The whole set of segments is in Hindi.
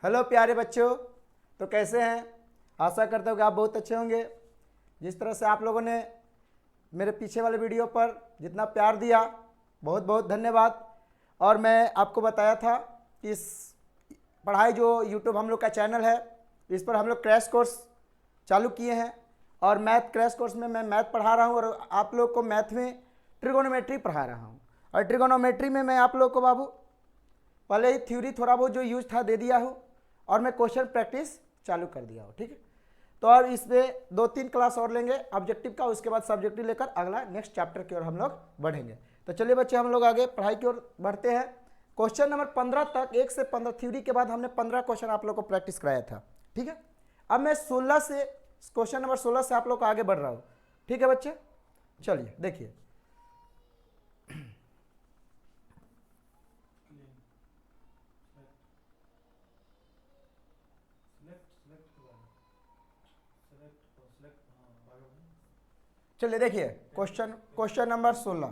हेलो प्यारे बच्चों, तो कैसे हैं? आशा करता हूँ कि आप बहुत अच्छे होंगे। जिस तरह से आप लोगों ने मेरे पीछे वाले वीडियो पर जितना प्यार दिया, बहुत बहुत धन्यवाद। और मैं आपको बताया था कि इस पढ़ाई जो यूट्यूब हम लोग का चैनल है, इस पर हम लोग क्रैश कोर्स चालू किए हैं। और मैथ क्रैश कोर्स में मैं मैथ पढ़ा रहा हूँ और आप लोग को मैथ में ट्रिगोनोमेट्री पढ़ा रहा हूँ। और ट्रिगोनोमेट्री में मैं आप लोग को बाबू पहले ही थ्योरी थोड़ा बहुत जो यूज था दे दिया हूँ और मैं क्वेश्चन प्रैक्टिस चालू कर दिया हूँ। ठीक है, तो और इसमें 2-3 क्लास और लेंगे ऑब्जेक्टिव का, उसके बाद सब्जेक्टिव लेकर अगला नेक्स्ट चैप्टर की ओर हम लोग बढ़ेंगे। तो चलिए बच्चे, हम लोग आगे पढ़ाई की ओर बढ़ते हैं। क्वेश्चन नंबर 15 तक, 1 से 15 थ्योरी के बाद हमने 15 क्वेश्चन आप लोग को प्रैक्टिस कराया था। ठीक है, अब मैं 16 से क्वेश्चन नंबर 16 से आप लोग को आगे बढ़ रहा हूँ। ठीक है बच्चे, चलिए देखिए। चलिए देखिए क्वेश्चन नंबर 16।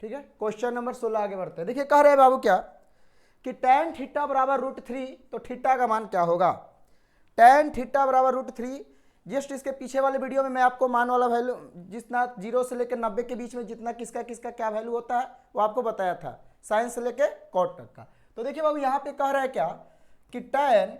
ठीक है, क्वेश्चन नंबर 16 आगे बढ़ते हैं। देखिए कह रहे हैं बाबू क्या कि tan थीटा बराबर √3, तो थीटा का मान क्या होगा? tan थीटा बराबर √3। जस्ट इसके पीछे वाले वीडियो में मैं आपको मान वाला वैल्यू जितना 0 से लेकर 90 के बीच में जितना किसका किसका क्या वैल्यू होता है वो आपको बताया था, साइन से लेकर कॉट तक का। तो देखिए बाबू यहाँ पे कह रहा है क्या कि tan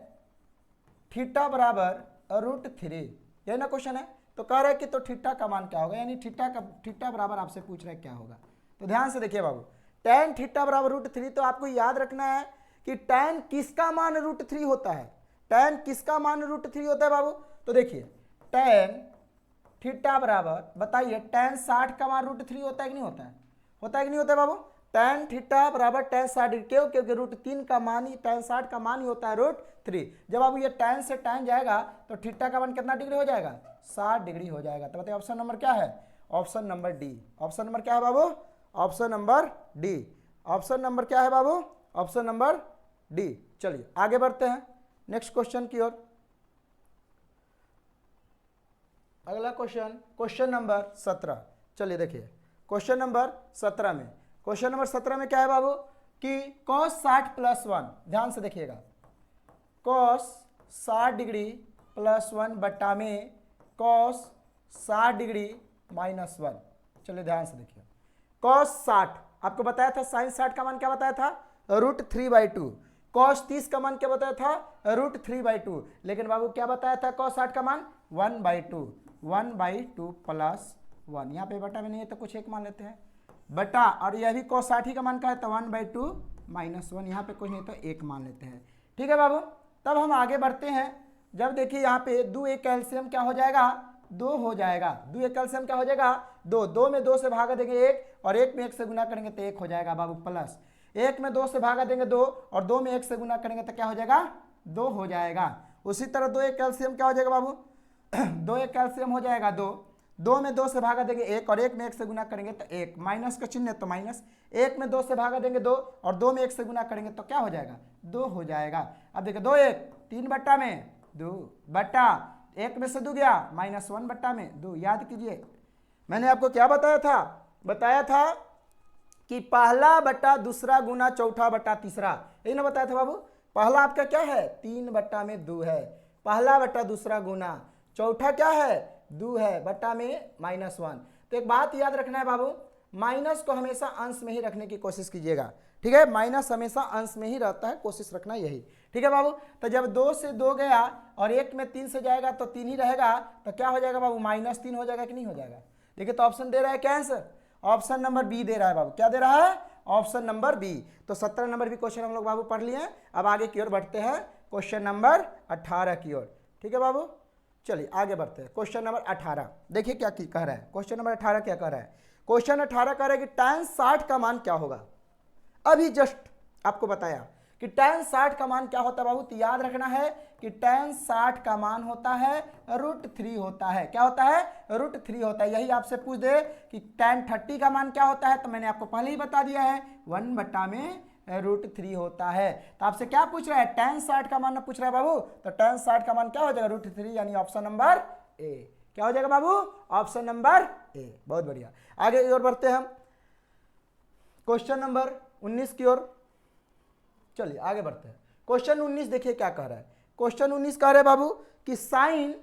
थीटा बराबर √3, यही ना क्वेश्चन है। तो कह रहे हैं कि तो थीटा का मान क्या होगा, यानी थीटा बराबर आपसे पूछ रहे हैं क्या होगा। तो ध्यान से देखिए बाबू, tan थीटा बराबर √3, तो आपको याद रखना है कि tan किसका मान √3 होता है। tan किसका मान √3 होता है बाबू? तो देखिए tan थीटा बराबर, बताइए tan 60 का मान √3 होता है कि नहीं होता है? होता है कि नहीं होता है बाबू? tan थीटा बराबर tan 60, क्यों? क्योंकि √3 का मान ही tan 60 का मान ही होता है √3। जब आप ये tan से tan जाएगा तो थीटा का मान कितना डिग्री हो जाएगा? 60 डिग्री हो जाएगा। तो बताइए ऑप्शन नंबर क्या है? Option number D. Option number क्या है बाबू? Option number D. Option number क्या है बाबू? Option number D. चलिए आगे बढ़ते हैं नेक्स्ट क्वेश्चन की ओर। अगला क्वेश्चन नंबर 17। चलिए देखिए क्वेश्चन नंबर 17 में, क्वेश्चन नंबर 17 में क्या है बाबू कि cos 60 + 1, ध्यान से देखिएगा, cos 60 डिग्री +1 बट्टा में cos 60 डिग्री -1। चलिए ध्यान से देखिए, cos 60 आपको बताया था, sin 60 का मान क्या बताया था? √3/2। cos 30 का मान क्या बताया था? √3/2। लेकिन बाबू क्या बताया था cos 60 का मान? 1/2 + 1। यहाँ पे बटा में नहीं है तो कुछ एक मान लेते हैं बटा, और यह भी cos 60 का मान क्या है? तो 1/2 - 1, यहाँ पे कुछ नहीं तो एक मान लेते हैं। ठीक है बाबू, तब हम आगे बढ़ते हैं। जब देखिए यहाँ पे 2 एक कैल्शियम क्या हो जाएगा? 2 हो जाएगा। 2 एक कैल्शियम क्या हो जाएगा? 2। 2 में 2 से भागा देंगे 1, और 1 में 1 से गुना करेंगे तो 1 हो जाएगा बाबू, प्लस 1 में 2 से भागा देंगे 2, और 2 में 1 से गुना करेंगे तो क्या हो जाएगा? 2 हो जाएगा। उसी तरह 2 एक कैल्शियम क्या हो जाएगा बाबू? 2 एक कैल्शियम हो जाएगा 2। 2 में 2 से भागा देंगे 1, और 1 में 1 से गुना करेंगे तो 1, माइनस का चिन्ह है तो माइनस। 1 में 2 से भागा देंगे 2, और 2 में 1 से गुना करेंगे तो क्या हो जाएगा? 2 हो जाएगा। अब देखिए 2 1 3 बट्टा में 2 बट्टा 1 में से 2 गया -1 बट्टा में 2। याद कीजिए मैंने आपको क्या बताया था? बताया था कि पहला बट्टा दूसरा गुना चौथा बट्टा तीसरा, यही ना बताया था बाबू? पहला आपका क्या है? 3 बट्टा में 2 है, पहला बट्टा दूसरा गुना, चौथा क्या है? 2 है, बट्टा में -1। तो एक बात याद रखना है बाबू, माइनस को हमेशा अंश में ही रखने की कोशिश कीजिएगा। ठीक है, माइनस हमेशा अंश में ही रहता है, कोशिश रखना यही। ठीक है बाबू, तो जब 2 से 2 गया और 1 में 3 से जाएगा तो 3 ही रहेगा, तो क्या हो जाएगा बाबू? -3 हो जाएगा कि नहीं हो जाएगा? देखिए तो ऑप्शन दे रहा है क्या आंसर? ऑप्शन नंबर बी दे रहा है बाबू। क्या दे रहा है? Option number B. तो 17 नंबर भी क्वेश्चन हम लोग बाबू पढ़ लिए। अब आगे की ओर बढ़ते हैं क्वेश्चन नंबर 18 की ओर। ठीक है बाबू, चलिए आगे बढ़ते हैं क्वेश्चन नंबर 18। देखिए क्या कह रहा है क्वेश्चन नंबर 18, क्या कह रहा है? क्वेश्चन 18 कह रहा है कि tan 60 का मान क्या होगा? अभी जस्ट आपको बताया कि tan 60 का मान क्या होता है बाबू? तो याद रखना है कि tan 60 का मान होता है √3 होता है। क्या होता है? √3 होता है। यही आपसे पूछ दे कि tan 30 का मान क्या होता है, तो मैंने आपको पहले ही बता दिया है 1 बट्टा में √3 होता है। तो आपसे क्या पूछ रहा है? tan 60 का मान पूछ रहा है बाबू, तो tan 60 का मान क्या हो जाएगा? √3, यानी ऑप्शन नंबर ए। क्या हो जाएगा बाबू? ऑप्शन नंबर ए। बहुत बढ़िया, आगे की ओर बढ़ते हैं हम क्वेश्चन नंबर 19 की ओर। चलिए आगे बढ़ते हैं क्वेश्चन 19 देखिए क्या कह रहा है। क्वेश्चन 19 कह रहे हैं बाबू कि साइन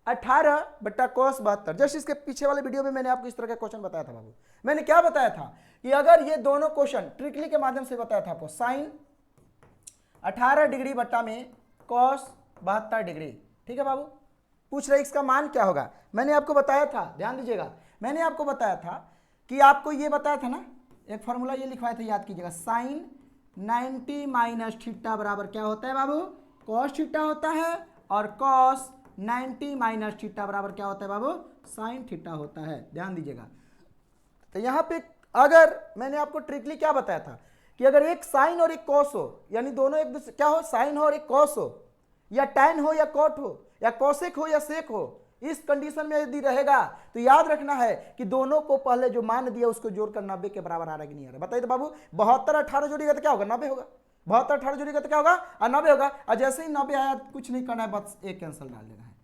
18 बट्टा cos 72। जस्ट इसके पीछे वाले वीडियो में मैंने आपको इस तरह का क्वेश्चन बताया था बाबू। मैंने क्या बताया था कि अगर ये दोनों क्वेश्चन ट्रिकली के माध्यम से बताया था आपको, साइन 18 डिग्री बट्टा में cos 72 डिग्री, ठीक है बाबू। पूछ रहे इसका मान क्या होगा। मैंने आपको बताया था, ध्यान दीजिएगा, मैंने आपको बताया था कि आपको ये बताया था ना, एक फॉर्मूला ये लिखवाया था, याद कीजिएगा, साइन 90 माइनस थीटा बराबर क्या होता है बाबू, cos थीटा होता है, और cos 90 माइनस थीटा बराबर क्या होता है बाबू, साइन थीटा होता है। ध्यान दीजिएगा। तो यहाँ पे अगर मैंने आपको ट्रिकली क्या बताया था कि अगर एक साइन और एक कॉस हो, यानी दोनों एक दूसरे क्या हो, साइन हो और एक कॉस हो, या टैन हो या कॉट हो, या कॉसेक हो या सेक हो, इस कंडीशन में यदि रहेगा तो याद रखना है कि दोनों को पहले जो मान दिया उसको जोड़कर 90 के बराबर आ रहा है कि नहीं आ रहा। बताइए तो बाबू, 72 18 जोड़िएगा तो क्या होगा, 90 होगा। 72 18 जोड़िएगा तो क्या होगा, 90 होगा। और जैसे ही 90 आया कुछ नहीं करना है, बस एक कैंसिल डाल देना है।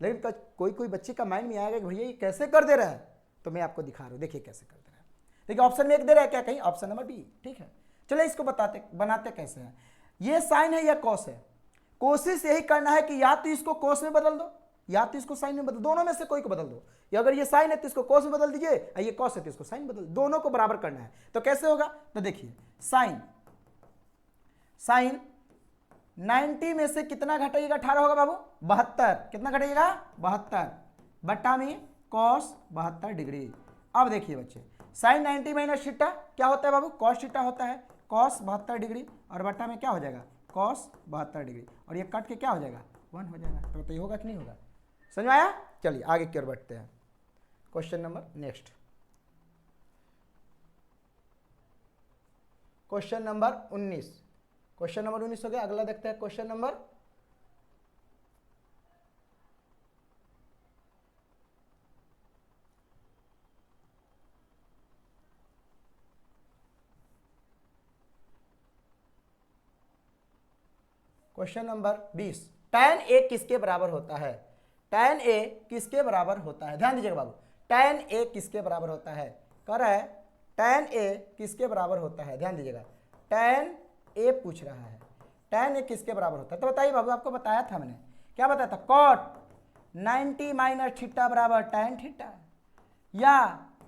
लेकिन कोई बच्चे का माइंड में आएगा कि भैया ये कैसे कर दे रहा है, तो मैं आपको दिखा रहा हूँ, देखिए कैसे कर दे रहा है। देखिए ऑप्शन में एक दे रहा है क्या, कहीं ऑप्शन नंबर बी, ठीक है। चलिए इसको बनाते कैसे हैं। ये साइन है या कॉस है, कोशिश यही करना है कि या तो इसको कॉस में बदल दो या तो इसको साइन में बदल, दोनों में से कोई को बदल दो। या अगर ये साइन है तो इसको कॉस में बदल दीजिए, और ये कॉस है तो इसको साइन बदल, दोनों को बराबर करना है। तो कैसे होगा, तो देखिए साइन 90 में से कितना घटाइएगा, 18 होगा बाबू, 72। कितना घटाइएगा, 72 बट्टा में कॉस 72 डिग्री। अब देखिए बच्चे, साइन 90 माइनस थीटा क्या होता है बाबू, कॉस थीटा होता है, कॉस 72 डिग्री, और बट्टा में क्या हो जाएगा, कॉस 72 डिग्री, और ये कट के क्या हो जाएगा, 1 हो जाएगा। तो बताइए होगा कि नहीं होगा, समझ में आया। चलिए आगे की ओर बढ़ते हैं। Question number next, question number 19। Question number 19 हो गया। अगला देखते हैं question number question number 20। tan a किसके बराबर होता है, tan a किसके बराबर होता है। ध्यान दीजिएगा बाबू, tan a किसके बराबर होता है, कर रहा है tan a किसके बराबर होता है। ध्यान दीजिएगा, tan a पूछ रहा है, tan a किसके बराबर होता है। तो बताइए बाबू, आपको बताया था मैंने, क्या बताया था, cot 90 माइनस थीटा बराबर tan थीटा, या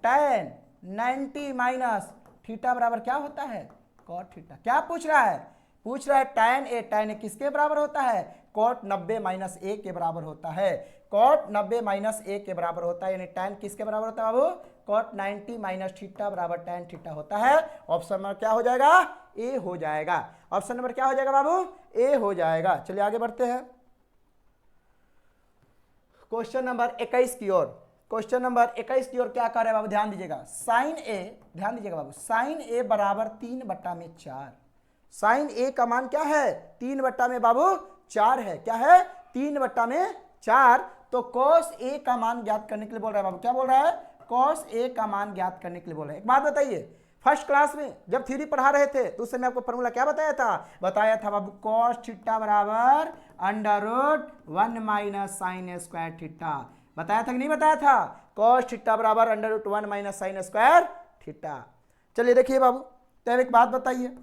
tan 90 माइनस थीटा बराबर क्या होता है, cot थीटा। क्या पूछ रहा है, पूछ रहा है tan a किसके बराबर होता है, cot 90 माइनस a के बराबर होता है। cot 90 माइनस a के बराबर होता है, यानी tan किसके बराबर होता है बाबू, cot 90 माइनस थीटा बराबर tan थीटा होता है। ऑप्शन नंबर क्या हो जाएगा, ए हो जाएगा। ऑप्शन नंबर क्या हो जाएगा बाबू, ए हो जाएगा। चलिए आगे बढ़ते हैं क्वेश्चन नंबर 21 की ओर। क्वेश्चन नंबर 21 की ओर क्या कर रहे हैं बाबू, ध्यान दीजिएगा, साइन ए, ध्यान दीजिएगा बाबू, साइन ए बराबर 3 बट्टा में 4। साइन ए का मान क्या है, 3 बट्टा में बाबू 4 है। क्या है, 3 बट्टा में 4। तो cos ए का मान ज्ञात करने के लिए बोल रहा है बाबू, क्या बोल रहा है, cos ए का मान ज्ञात करने के लिए बोल रहा है। एक बात बताइए, फर्स्ट क्लास में जब थ्योरी पढ़ा रहे थे तो उस समय आपको फॉर्मूला क्या बताया था बाबू, cos थीटा बराबर √1 माइनस साइन स्क्वायर थीटा। बताया था कि नहीं बताया था, cos थीटा बराबर √1 माइनस साइन स्क्वायर थीटा। चलिए देखिए बाबू, तो एक बात बताइए,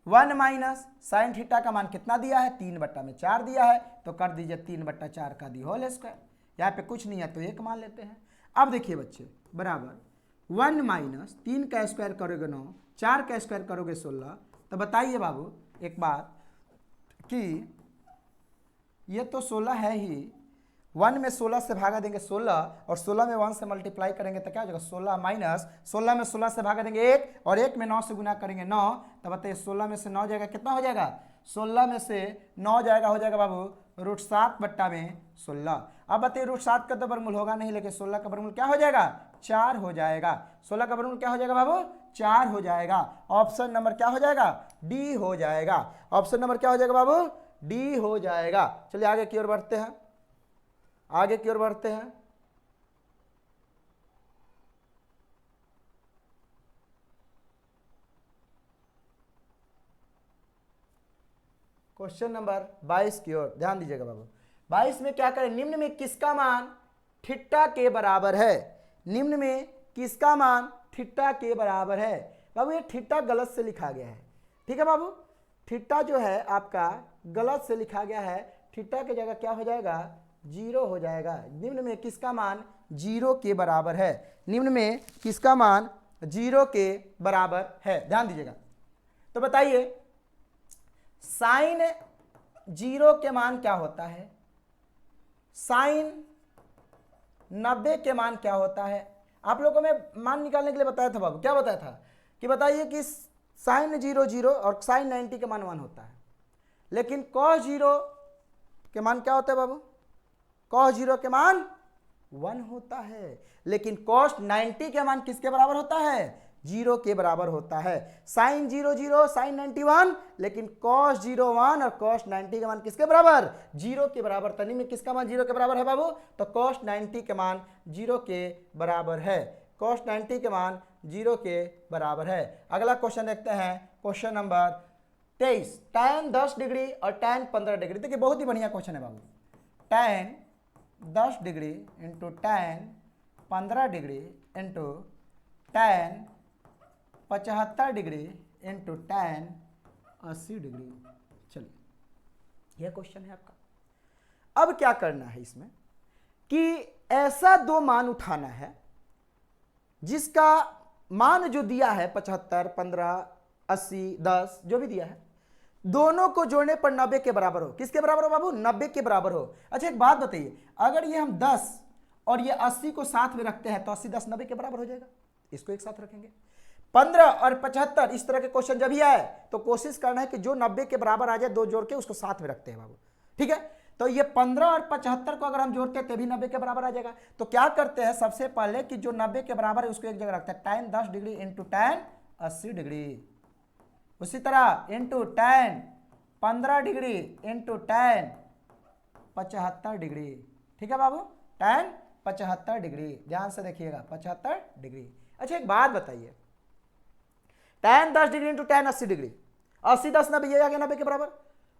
1 माइनस साइन थीटा का मान कितना दिया है, 3 बट्टा में 4 दिया है, तो कर दीजिए 3 बट्टा 4 का दी होल स्क्वायर। यहाँ पे कुछ नहीं है तो 1 मान लेते हैं। अब देखिए बच्चे, बराबर 1 माइनस 3 का स्क्वायर करोगे 9, 4 का स्क्वायर करोगे 16। तो बताइए बाबू एक बात कि ये तो 16 है ही, 1 में 16 से भागा देंगे 16, और 16 में 1 से मल्टीप्लाई करेंगे तो क्या हो जाएगा, 16 माइनस 16 में 16 से भागा देंगे 1, और 1 में 9 से गुना करेंगे 9। तो बताइए 16 में से 9 जाएगा, कितना हो जाएगा, 16 में से 9 जाएगा, हो जाएगा बाबू √7 बट्टा में 16। अब बताइए √7 का तो वर्गमूल होगा नहीं, लेकिन 16 का वर्गमूल क्या हो जाएगा, 4 हो जाएगा। 16 का वर्गमूल क्या हो जाएगा बाबू, 4 हो जाएगा। ऑप्शन नंबर क्या हो जाएगा, डी हो जाएगा। ऑप्शन नंबर क्या हो जाएगा बाबू, डी हो जाएगा। चलिए आगे की ओर बढ़ते हैं, आगे की ओर बढ़ते हैं। क्वेश्चन नंबर 22 की ओर ध्यान दीजिएगा बाबू। 22 में क्या करें, निम्न में किसका मान थीटा के बराबर है, निम्न में किसका मान थीटा के बराबर है। बाबू ये थीटा गलत से लिखा गया है, ठीक है बाबू, थीटा जो है आपका गलत से लिखा गया है, थीटा की जगह क्या हो जाएगा, 0 हो जाएगा। निम्न में किसका मान 0 के बराबर है, निम्न में किसका मान 0 के बराबर है, ध्यान दीजिएगा। तो बताइए साइन 0 के मान क्या होता है, साइन 90 के मान क्या होता है। आप लोगों को मैं मान निकालने के लिए बताया था बाबू, क्या बताया था कि बताइए कि साइन 0 0 और साइन 90 के मान 1 होता है, लेकिन कॉस 0 के मान क्या होता है बाबू, कॉस 0 के मान 1 होता है, लेकिन कॉस 90 के मान किसके बराबर होता है, 0 के बराबर होता है। साइन 0 0 साइन 91, लेकिन कॉस 0 1 और कॉस 90 के मान किसके बराबर, 0 के बराबर। तनी में किसका मान 0 के बराबर है बाबू, तो कॉस 90 के मान 0 के बराबर है, कॉस 90 के मान 0 के बराबर है। अगला क्वेश्चन देखते हैं, क्वेश्चन नंबर 23, tan 10 डिग्री और tan 15 डिग्री। देखिए बहुत ही बढ़िया क्वेश्चन है बाबू, tan 10 degree into tan 15 degree into tan 75 degree into tan 80 degree. चलिए यह क्वेश्चन है आपका। अब क्या करना है इसमें कि ऐसा दो मान उठाना है जिसका मान जो दिया है 75 15 80 10 जो भी दिया है, दोनों को जोड़ने पर 90 के बराबर हो। किसके बराबर हो बाबू, 90 के बराबर हो। अच्छा एक बात बताइए, अगर ये हम 10 और ये 80 को साथ में रखते हैं तो 80 10 90 के बराबर हो जाएगा, इसको एक साथ रखेंगे। 15 और 75 इस तरह के क्वेश्चन जब भी आए तो कोशिश करना है कि जो 90 के बराबर आ जाए दो जोड़ के उसको साथ में रखते हैं बाबू, ठीक है। तो ये 15 और 75 को अगर हम जोड़ते हैं तभी 90 के बराबर आ जाएगा। तो क्या करते हैं सबसे पहले कि जो 90 के बराबर है उसको एक जगह रखते हैं, tan 10 degree into tan 80 degree, उसी तरह into tan 15 degree into tan 75 degree, ठीक है बाबू, tan 75 डिग्री, ध्यान से देखिएगा 75 डिग्री। अच्छा एक बात बताइए, tan 10 degree into tan 80 degree, 80 10 90 आ गया 90 के बराबर,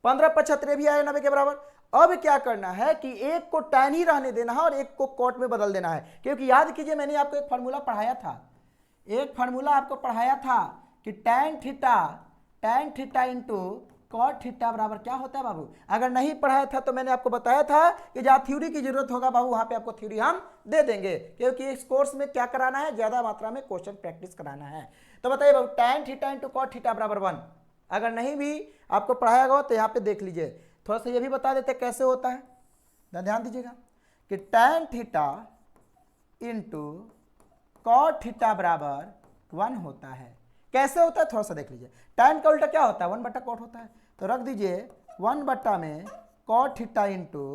15 75 भी आया 90 के बराबर। अब क्या करना है कि एक को tan ही रहने देना है और एक को cot में बदल देना है, क्योंकि याद कीजिए मैंने आपको एक फार्मूला पढ़ाया था, एक फार्मूला आपको पढ़ाया था कि tan theta into cot theta बराबर क्या होता है बाबू। अगर नहीं पढ़ाया था तो मैंने आपको बताया था कि जहां थ्योरी की जरूरत होगा बाबू वहां पे आपको थ्योरी हम दे देंगे, क्योंकि इस कोर्स में क्या कराना है, ज्यादा मात्रा में क्वेश्चन प्रैक्टिस कराना है। तो बताइए बाबू tan theta into cot theta बराबर 1, अगर नहीं भी आपको पढ़ाया गया तो यहाँ पे देख लीजिए, थोड़ा सा ये भी बता देते कैसे होता है, ध्यान दीजिएगा कि tan theta into cot theta बराबर 1 होता है। कैसे होता है थोड़ा सा देख लीजिए, tan का उल्टा क्या होता है 1 बटा cot होता है, तो रख दीजिए 1 बटा में cot theta into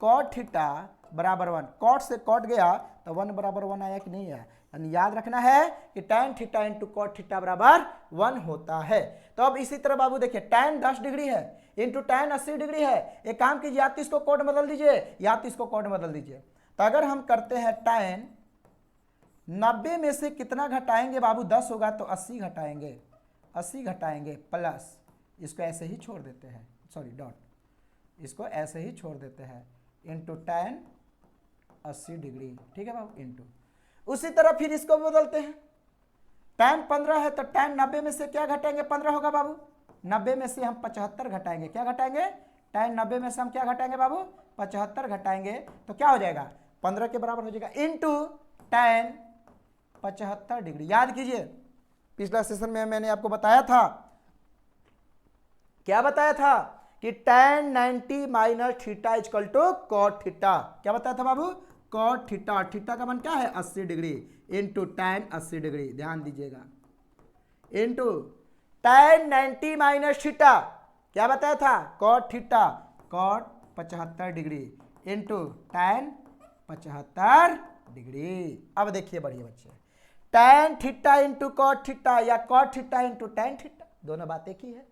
cot theta बराबर 1, cot से cot गया तो 1 बराबर 1 आया कि नहीं आया, यानी याद रखना है कि tan theta into cot theta बराबर 1 होता है। तो अब इसी तरह बाबू देखिए tan 10 डिग्री है इंटू tan 80 डिग्री है, एक काम कीजिए या तो इसको cot बदल दीजिए या तो इसको cot बदल दीजिए। तो अगर हम करते हैं tan 90 में से कितना घटाएंगे बाबू, 10 होगा तो 80 घटाएंगे, 80 घटाएंगे प्लस इसको ऐसे ही छोड़ देते हैं, सॉरी डॉट, इसको ऐसे ही छोड़ देते हैं इंटू tan 80 डिग्री, ठीक है बाबू, इंटू उसी तरह फिर इसको बदलते हैं, tan 15 है तो tan 90 में से क्या घटाएंगे 15 होगा बाबू, 90 में से हम 75 घटाएंगे, क्या घटाएंगे tan 90 में से हम क्या घटाएंगे बाबू 75 घटाएंगे, तो क्या हो जाएगा 15 के बराबर हो जाएगा इंटू tan 75 डिग्री। याद कीजिए पिछला सेशन में मैंने आपको बताया था, क्या बताया था कि tan 90 minus theta equal to cot theta, क्या बताया था बाबू cot थीटा, थीटा का मान क्या है 80 डिग्री इंटू tan 80 डिग्री, ध्यान दीजिएगा, इंटू tan 90 माइनस थीटा क्या बताया था cot theta, cot 75 degree into tan 75 degree. अब देखिए बढ़िया बच्चे, tan theta into cot theta या cot theta into tan theta दोनों बात एक ही है,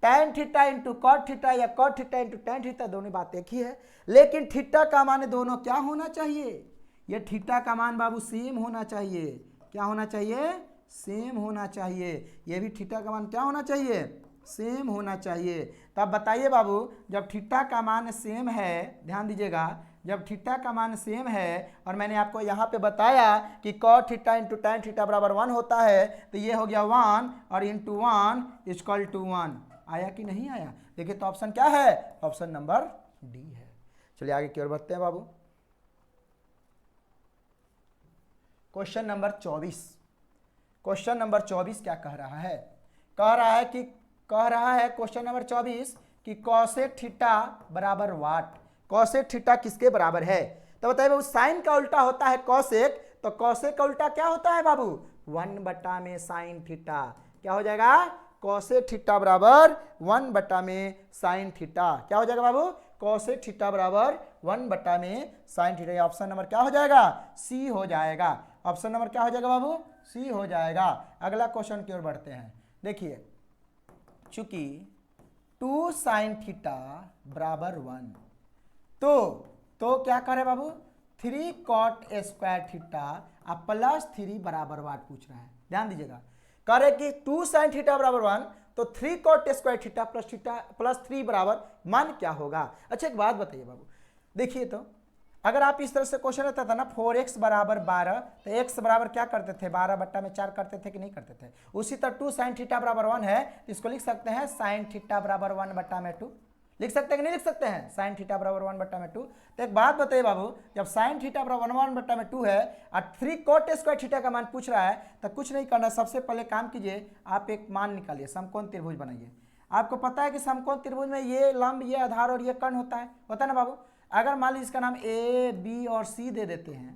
tan theta into cot theta या cot theta into tan theta दोनों बात एक ही है, लेकिन थीटा का मान दोनों क्या होना चाहिए, ये थीटा का मान बाबू सेम होना चाहिए, क्या होना चाहिए सेम होना चाहिए, ये भी थीटा का मान क्या होना चाहिए सेम होना चाहिए। तब बताइए बाबू जब थीटा का मान सेम है, ध्यान दीजिएगा, जब थीटा का मान सेम है और मैंने आपको यहाँ पे बताया कि cot theta into tan theta बराबर 1 होता है, तो ये हो गया 1 और इंटू 1 इक्वल टू 1, आया कि नहीं आया? देखिए तो ऑप्शन क्या है? ऑप्शन नंबर डी है। चलिए आगे की ओर बढ़ते हैं बाबू। Question number 24। क्वेश्चन नंबर 24 क्या कह रहा है? कह रहा है क्वेश्चन नंबर 24 कि कॉसेक थीटा बराबर वाट। कॉसेक थीटा किसके बराबर है? तो बताइए बाबू, साइन का उल्टा होता है कॉसेक, तो कॉसेक का उल्टा क्या होता है बाबू? 1 में साइन थीटा। क्या हो जाएगा? कॉसेक थीटा बराबर 1 में साइन थीटा। क्या हो जाएगा बाबू? कॉसेक थीटा बराबर 1 में साइन थीटा। ऑप्शन नंबर क्या हो जाएगा? सी हो जाएगा। ऑप्शन नंबर क्या हो जाएगा बाबू? सी हो जाएगा। अगला क्वेश्चन की ओर बढ़ते हैं। देखिए, चूंकि 2 साइन थीटा बराबर 1, तो क्या करे बाबू? 3 कॉट स्क्वायर थीटा अब प्लस 3 बराबर वाट पूछ रहा है। ध्यान दीजिएगा, कह रहे कि 2 साइन थीटा बराबर 1, तो 3 कॉट स्क्वायर थीटा प्लस 3 बराबर मान क्या होगा? अच्छा एक बात बताइए बाबू, देखिए तो अगर आप इस तरह से क्वेश्चन रहता था ना 4x बराबर 12, तो x बराबर क्या करते थे? 12/4 करते थे कि नहीं करते थे? उसी तरह 2 साइन थीटा बराबर 1 है, तो इसको लिख सकते हैं साइन थीटा बराबर 1/2। लिख सकते हैं कि नहीं लिख सकते हैं? साइन थीटा बराबर 1/2। तो एक बात बताइए बाबू, जब साइन थीटा बराबर 1/2 है और 3 कोट स्क्वायर थीटा का मान पूछ रहा है, तो कुछ नहीं करना, सबसे पहले काम कीजिए, आप एक मान निकालिए, समकोण त्रिभुज बनाइए। आपको पता है कि समकोण त्रिभुज में ये लंब, ये आधार और ये कर्ण होता है ना बाबू? अगर मान लीजिए इसका नाम ए, बी और सी दे देते हैं,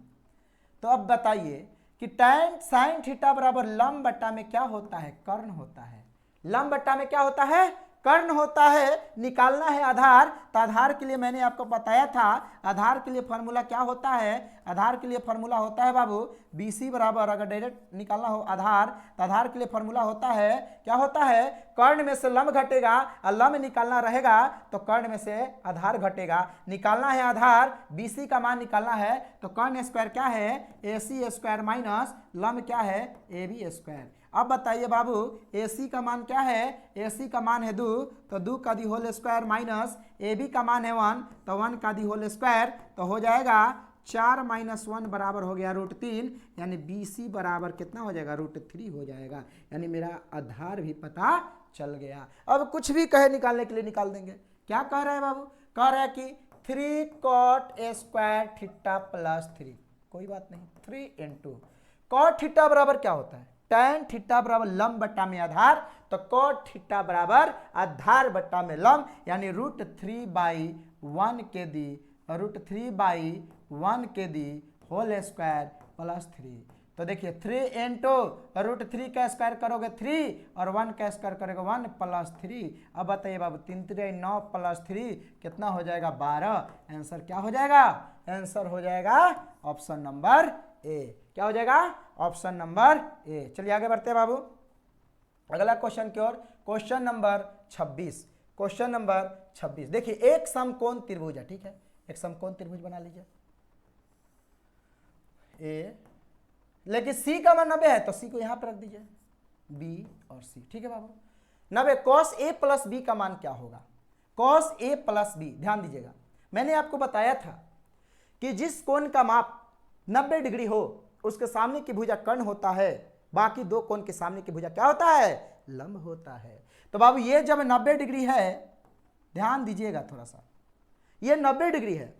तो अब बताइए कि tan साइन थीटा बराबर लंब बट्टा में क्या होता है? कर्ण होता है। लंब बट्टा में क्या होता है? कर्ण होता है। निकालना है आधार, तो आधार के लिए मैंने आपको बताया था, आधार के लिए फॉर्मूला क्या होता है? आधार के लिए फॉर्मूला होता है बाबू BC बराबर, अगर डायरेक्ट निकालना हो आधार, तो आधार के लिए फॉर्मूला होता है, क्या होता है? कर्ण में से लंब घटेगा और लंब निकालना रहेगा तो कर्ण में से आधार घटेगा। निकालना है आधार, BC का मान निकालना है, तो कर्ण स्क्वायर क्या है? AC स्क्वायर माइनस लंब क्या है? AB square. अब बताइए बाबू, AC का मान क्या है? AC का मान है 2, तो 2 का the whole square minus AB का मान है 1, तो 1 का दी होल स्क्वायर, तो हो जाएगा 4 - 1 बराबर हो गया √3, यानी BC बराबर कितना हो जाएगा? √3 हो जाएगा। यानी मेरा आधार भी पता चल गया। अब कुछ भी कहे निकालने के लिए निकाल देंगे। क्या कह रहा है बाबू? कह रहा है कि 3 कॉट स्क्वायर थीटा प्लस 3, कोई बात नहीं, 3 × कॉट थीटा बराबर क्या होता है? tan थीटा बराबर लंब बट्टा में आधार, तो cot थीटा बराबर आधार बट्टा में लंब, यानी √3/1 के दी √3/1 के दी होल स्क्वायर प्लस 3। तो देखिए 3 × √3 का स्क्वायर करोगे 3 और 1 का स्क्वायर करोगे 1 प्लस 3। अब बताइए बाबू, 3 × 3 = 9 प्लस 3 कितना हो जाएगा? 12। आंसर क्या हो जाएगा? आंसर हो जाएगा ऑप्शन नंबर ए। क्या हो जाएगा? Option number A. चलिए आगे बढ़ते हैं बाबू अगला क्वेश्चन की ओर। Question number 26। क्वेश्चन नंबर 26 देखिए, एक समकोण त्रिभुज है, ठीक है, एक समकोण त्रिभुज बना लीजिए ए, लेकिन सी का मान 90 है, तो सी को यहां पर रख दीजिए, बी और सी, ठीक है बाबू। 90 cos A + B का मान क्या होगा? cos A + B, ध्यान दीजिएगा, मैंने आपको बताया था कि जिस कोण का माप 90 डिग्री हो उसके सामने की भुजा कर्ण होता है, बाकी 2 कोण के सामने की भुजा क्या होता है? लंब होता है। तो बाबू ये जब 90 डिग्री है, ध्यान दीजिएगा थोड़ा सा, ये 90 डिग्री है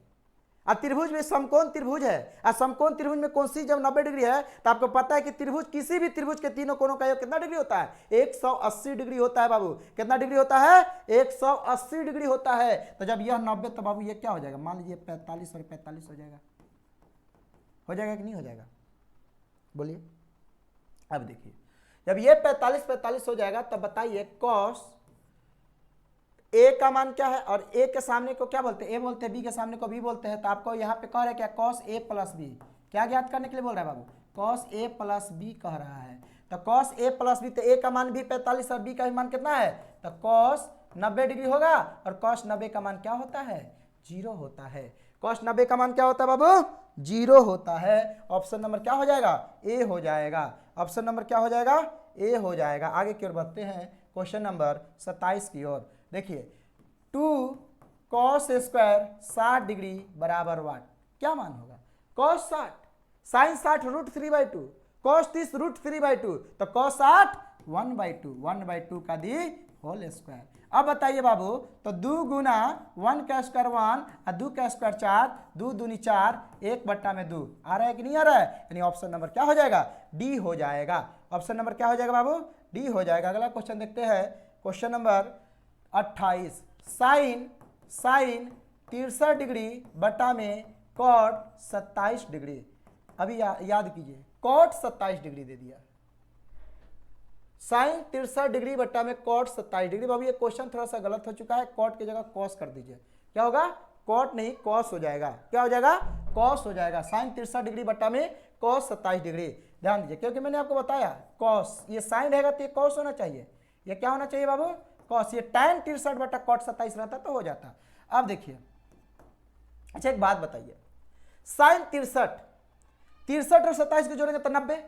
और त्रिभुज में समकोण त्रिभुज है, और समकोण त्रिभुज में कौन सी जब 90 डिग्री है, तो आपको पता है कि त्रिभुज, किसी भी त्रिभुज के तीनों कोणों का योग कितना डिग्री होता है? 180 डिग्री होता है बाबू। कितना डिग्री होता है? 180 डिग्री होता है। तो जब यह 90, तो बाबू ये क्या हो जाएगा? मान लीजिए 45 और 45 हो जाएगा, हो जाएगा कि नहीं हो जाएगा? बोलिए। अब देखिए, जब ये 45 हो जाएगा, तब बताइए cos ए का मान क्या है? और ए के सामने को क्या बोलते हैं? ए बोलते हैं, बी के सामने को बी बोलते हैं। तो आपको यहाँ पे कह रहा है क्या? cos A + B। क्या ज्ञात करने के लिए बोल रहा है बाबू? cos A + B कह रहा है। तो cos A + B, तो ए का मान भी 45 और बी का मान कितना है? तो cos 90 डिग्री होगा, और cos 90 का मान क्या होता है? 0 होता है। cos 90 का मान क्या होता है बाबू? 0 होता है। ऑप्शन नंबर क्या हो जाएगा? ए हो जाएगा। ऑप्शन नंबर क्या हो जाएगा? ए हो जाएगा। आगे की ओर बढ़ते हैं क्वेश्चन नंबर 27 की ओर। देखिए 2 cos स्क्वायर 60 डिग्री बराबर वाट, क्या मान होगा? cos 60, sin 60 √3/2, cos 30 √3/2, तो cos 60 1/2 का दी होल स्क्वायर। अब बताइए बाबू, तो 2 गुना 1 का स्क्वायर 1 और 2 का स्क्वायर 4, 2 दूनी 4, 1/2 आ रहा है कि नहीं आ रहा है? यानी ऑप्शन नंबर क्या हो जाएगा? डी हो जाएगा। ऑप्शन नंबर क्या हो जाएगा बाबू? डी हो जाएगा। अगला क्वेश्चन देखते हैं, क्वेश्चन नंबर 28। साइन 63 डिग्री बटा में कॉट 27 डिग्री। अभी याद कीजिए, कॉट 27 डिग्री दे दिया, साइन 63 डिग्री बट्टा में कॉट 27 डिग्री। बाबू ये क्वेश्चन थोड़ा सा गलत हो चुका है, कॉट की जगह कॉस कर दीजिए। क्या होगा? कॉट नहीं कॉस हो जाएगा। क्या हो जाएगा? कॉस हो जाएगा। साइन 63 डिग्री बट्टा में कॉस 27 डिग्री। ध्यान दीजिए, क्योंकि मैंने आपको बताया कॉस, ये साइन रहेगा तो ये कॉस होना चाहिए। ये क्या होना चाहिए बाबू? कॉस। ये tan 63 बट्टा कॉट 27 रहता तो हो जाता। अब देखिए, अच्छा एक बात बताइए, साइन 63 और 27 को जोड़ेंगे तो 90,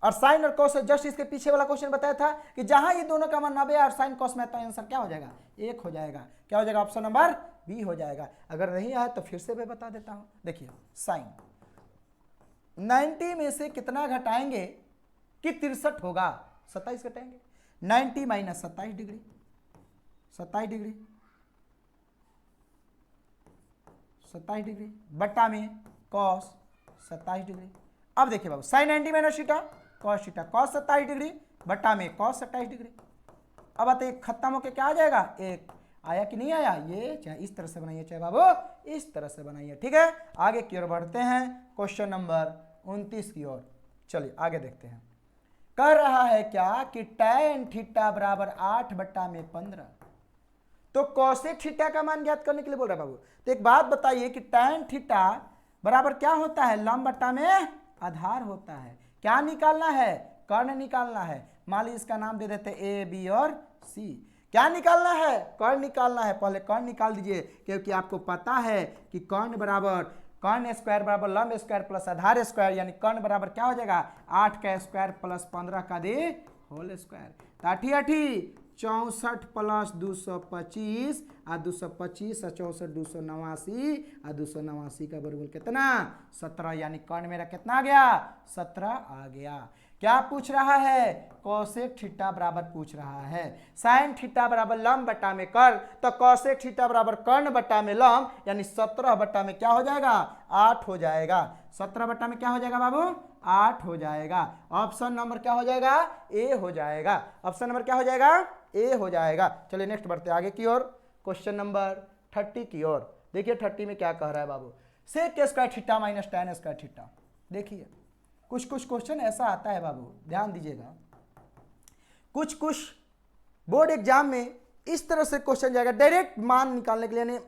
और साइन और कॉस जस्ट इसके पीछे वाला क्वेश्चन बताया था कि जहां ये दोनों का मान 90 और साइन कॉस में आता है, आंसर क्या हो जाएगा? 1 हो जाएगा। क्या हो जाएगा? ऑप्शन नंबर बी हो जाएगा। अगर नहीं आया तो फिर से मैं बता देता हूं। देखिए, साइन 90 में से कितना घटाएंगे कि 63 होगा? 27 घटाएंगे। 90 माइनस 27 डिग्री, 27 डिग्री, 27 डिग्री बट्टा में कॉस 27 डिग्री। अब देखिए बाबू, sine 90 minus theta cos theta, cos 27 degree बट्टा में कॉस 27 डिग्री। अब बताइए खत्म होके क्या आ जाएगा? 1 आया कि नहीं आया? ये चाहे इस तरह से बनाइए, चाहे बाबू इस तरह से बनाइए। ठीक है, आगे की ओर बढ़ते हैं, क्वेश्चन नंबर 29 की ओर। चलिए आगे देखते हैं। कह रहा है क्या कि tan थीटा बराबर 8/15, तो कॉसेक थीटा का मान ज्ञात करने के लिए बोल रहा है बाबू। तो एक बात बताइए कि tan थीटा बराबर क्या होता है? लंब बट्टा में आधार होता है। क्या निकालना है? कर्ण निकालना है। मान लीजिए इसका नाम दे देते ए, बी और सी। क्या निकालना है? कर्ण निकालना है। पहले कर्ण निकाल दीजिए, क्योंकि आपको पता है कि कर्ण बराबर कर्ण स्क्वायर बराबर लंब स्क्वायर प्लस आधार स्क्वायर, यानी कर्ण बराबर क्या हो जाएगा? 8 का स्क्वायर प्लस 15 का दे होल स्क्वायर। 8 64 प्लस 225 और 225 और 64 289 और 289 का वर्गमूल कितना? 17। यानी कर्ण मेरा कितना आ गया? 17 आ गया। क्या पूछ रहा है? कॉसेक थीटा बराबर पूछ रहा है। साइन थीटा बराबर लंब बट्टा में कर्ण, तो कॉसेक थीटा बराबर कर्ण बट्टा में लंब, यानी 17 बट्टा में क्या हो जाएगा? 8 हो जाएगा। 17 बट्टा में क्या हो जाएगा बाबू? 8 हो जाएगा। ऑप्शन नंबर क्या हो जाएगा? ए हो जाएगा। ऑप्शन नंबर क्या हो जाएगा? ए हो जाएगा। चलिए नेक्स्ट बढ़ते आगे की ओर, क्वेश्चन नंबर 30 की ओर। देखिए 30 में क्या कह रहा है बाबू? Sec square theta minus tan square theta. देखिए कुछ क्वेश्चन ऐसा आता है बाबू, ध्यान दीजिएगा, कुछ बोर्ड एग्जाम में इस तरह से क्वेश्चन जाएगा, डायरेक्ट मान निकालने के लिए। यानी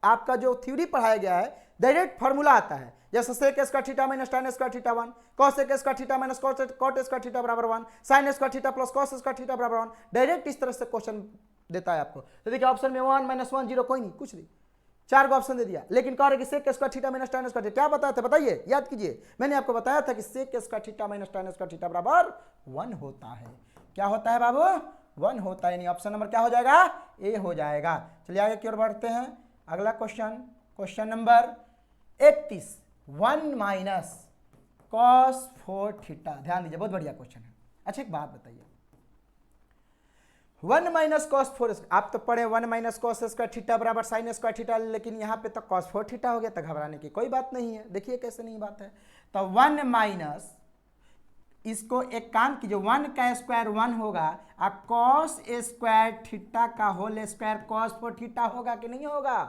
आपका जो थ्योरी पढ़ाया गया है, डायरेक्ट फॉर्मूला आता है, जैसे sec square theta minus tan square theta 1, cos square theta minus cot square theta बराबर 1, sin square theta plus cos square theta बराबर 1। डायरेक्ट इस तरह से क्वेश्चन देता है आपको। तो देखिए ऑप्शन में 1 - 1 0 कोई नहीं, कुछ नहीं, 4 का ऑप्शन दे दिया। लेकिन कह रहे कि sec square theta minus tan square theta, क्या बताया था बताइए, याद कीजिए। मैंने आपको बताया था कि sec square theta minus tan square theta बराबर 1 होता है। क्या होता है बाबू? 1 होता है। यानी ऑप्शन नंबर क्या हो जाएगा? ए हो जाएगा। चलिए आगे की ओर बढ़ते हैं। अगला question, question number 31, 1 minus cos 4 theta. ध्यान दीजिए, बहुत बढ़िया क्वेश्चन है। अच्छा एक बात बताइए, 1 माइनस कॉस 4, आप तो पढ़े 1 माइनस कॉस स्क्वायर थीटा बराबर साइन स्क्वायर थीटा, लेकिन यहाँ पे तो कॉस 4 थीटा हो गया, तो घबराने की कोई बात नहीं है। देखिए कैसे नहीं बात है। तो 1 माइनस, इसको एक काम कीजिए, 1 का स्क्वायर 1 होगा और कॉस स्क्वायर थीटा का होल स्क्वायर कॉस 4 थीटा होगा कि नहीं होगा?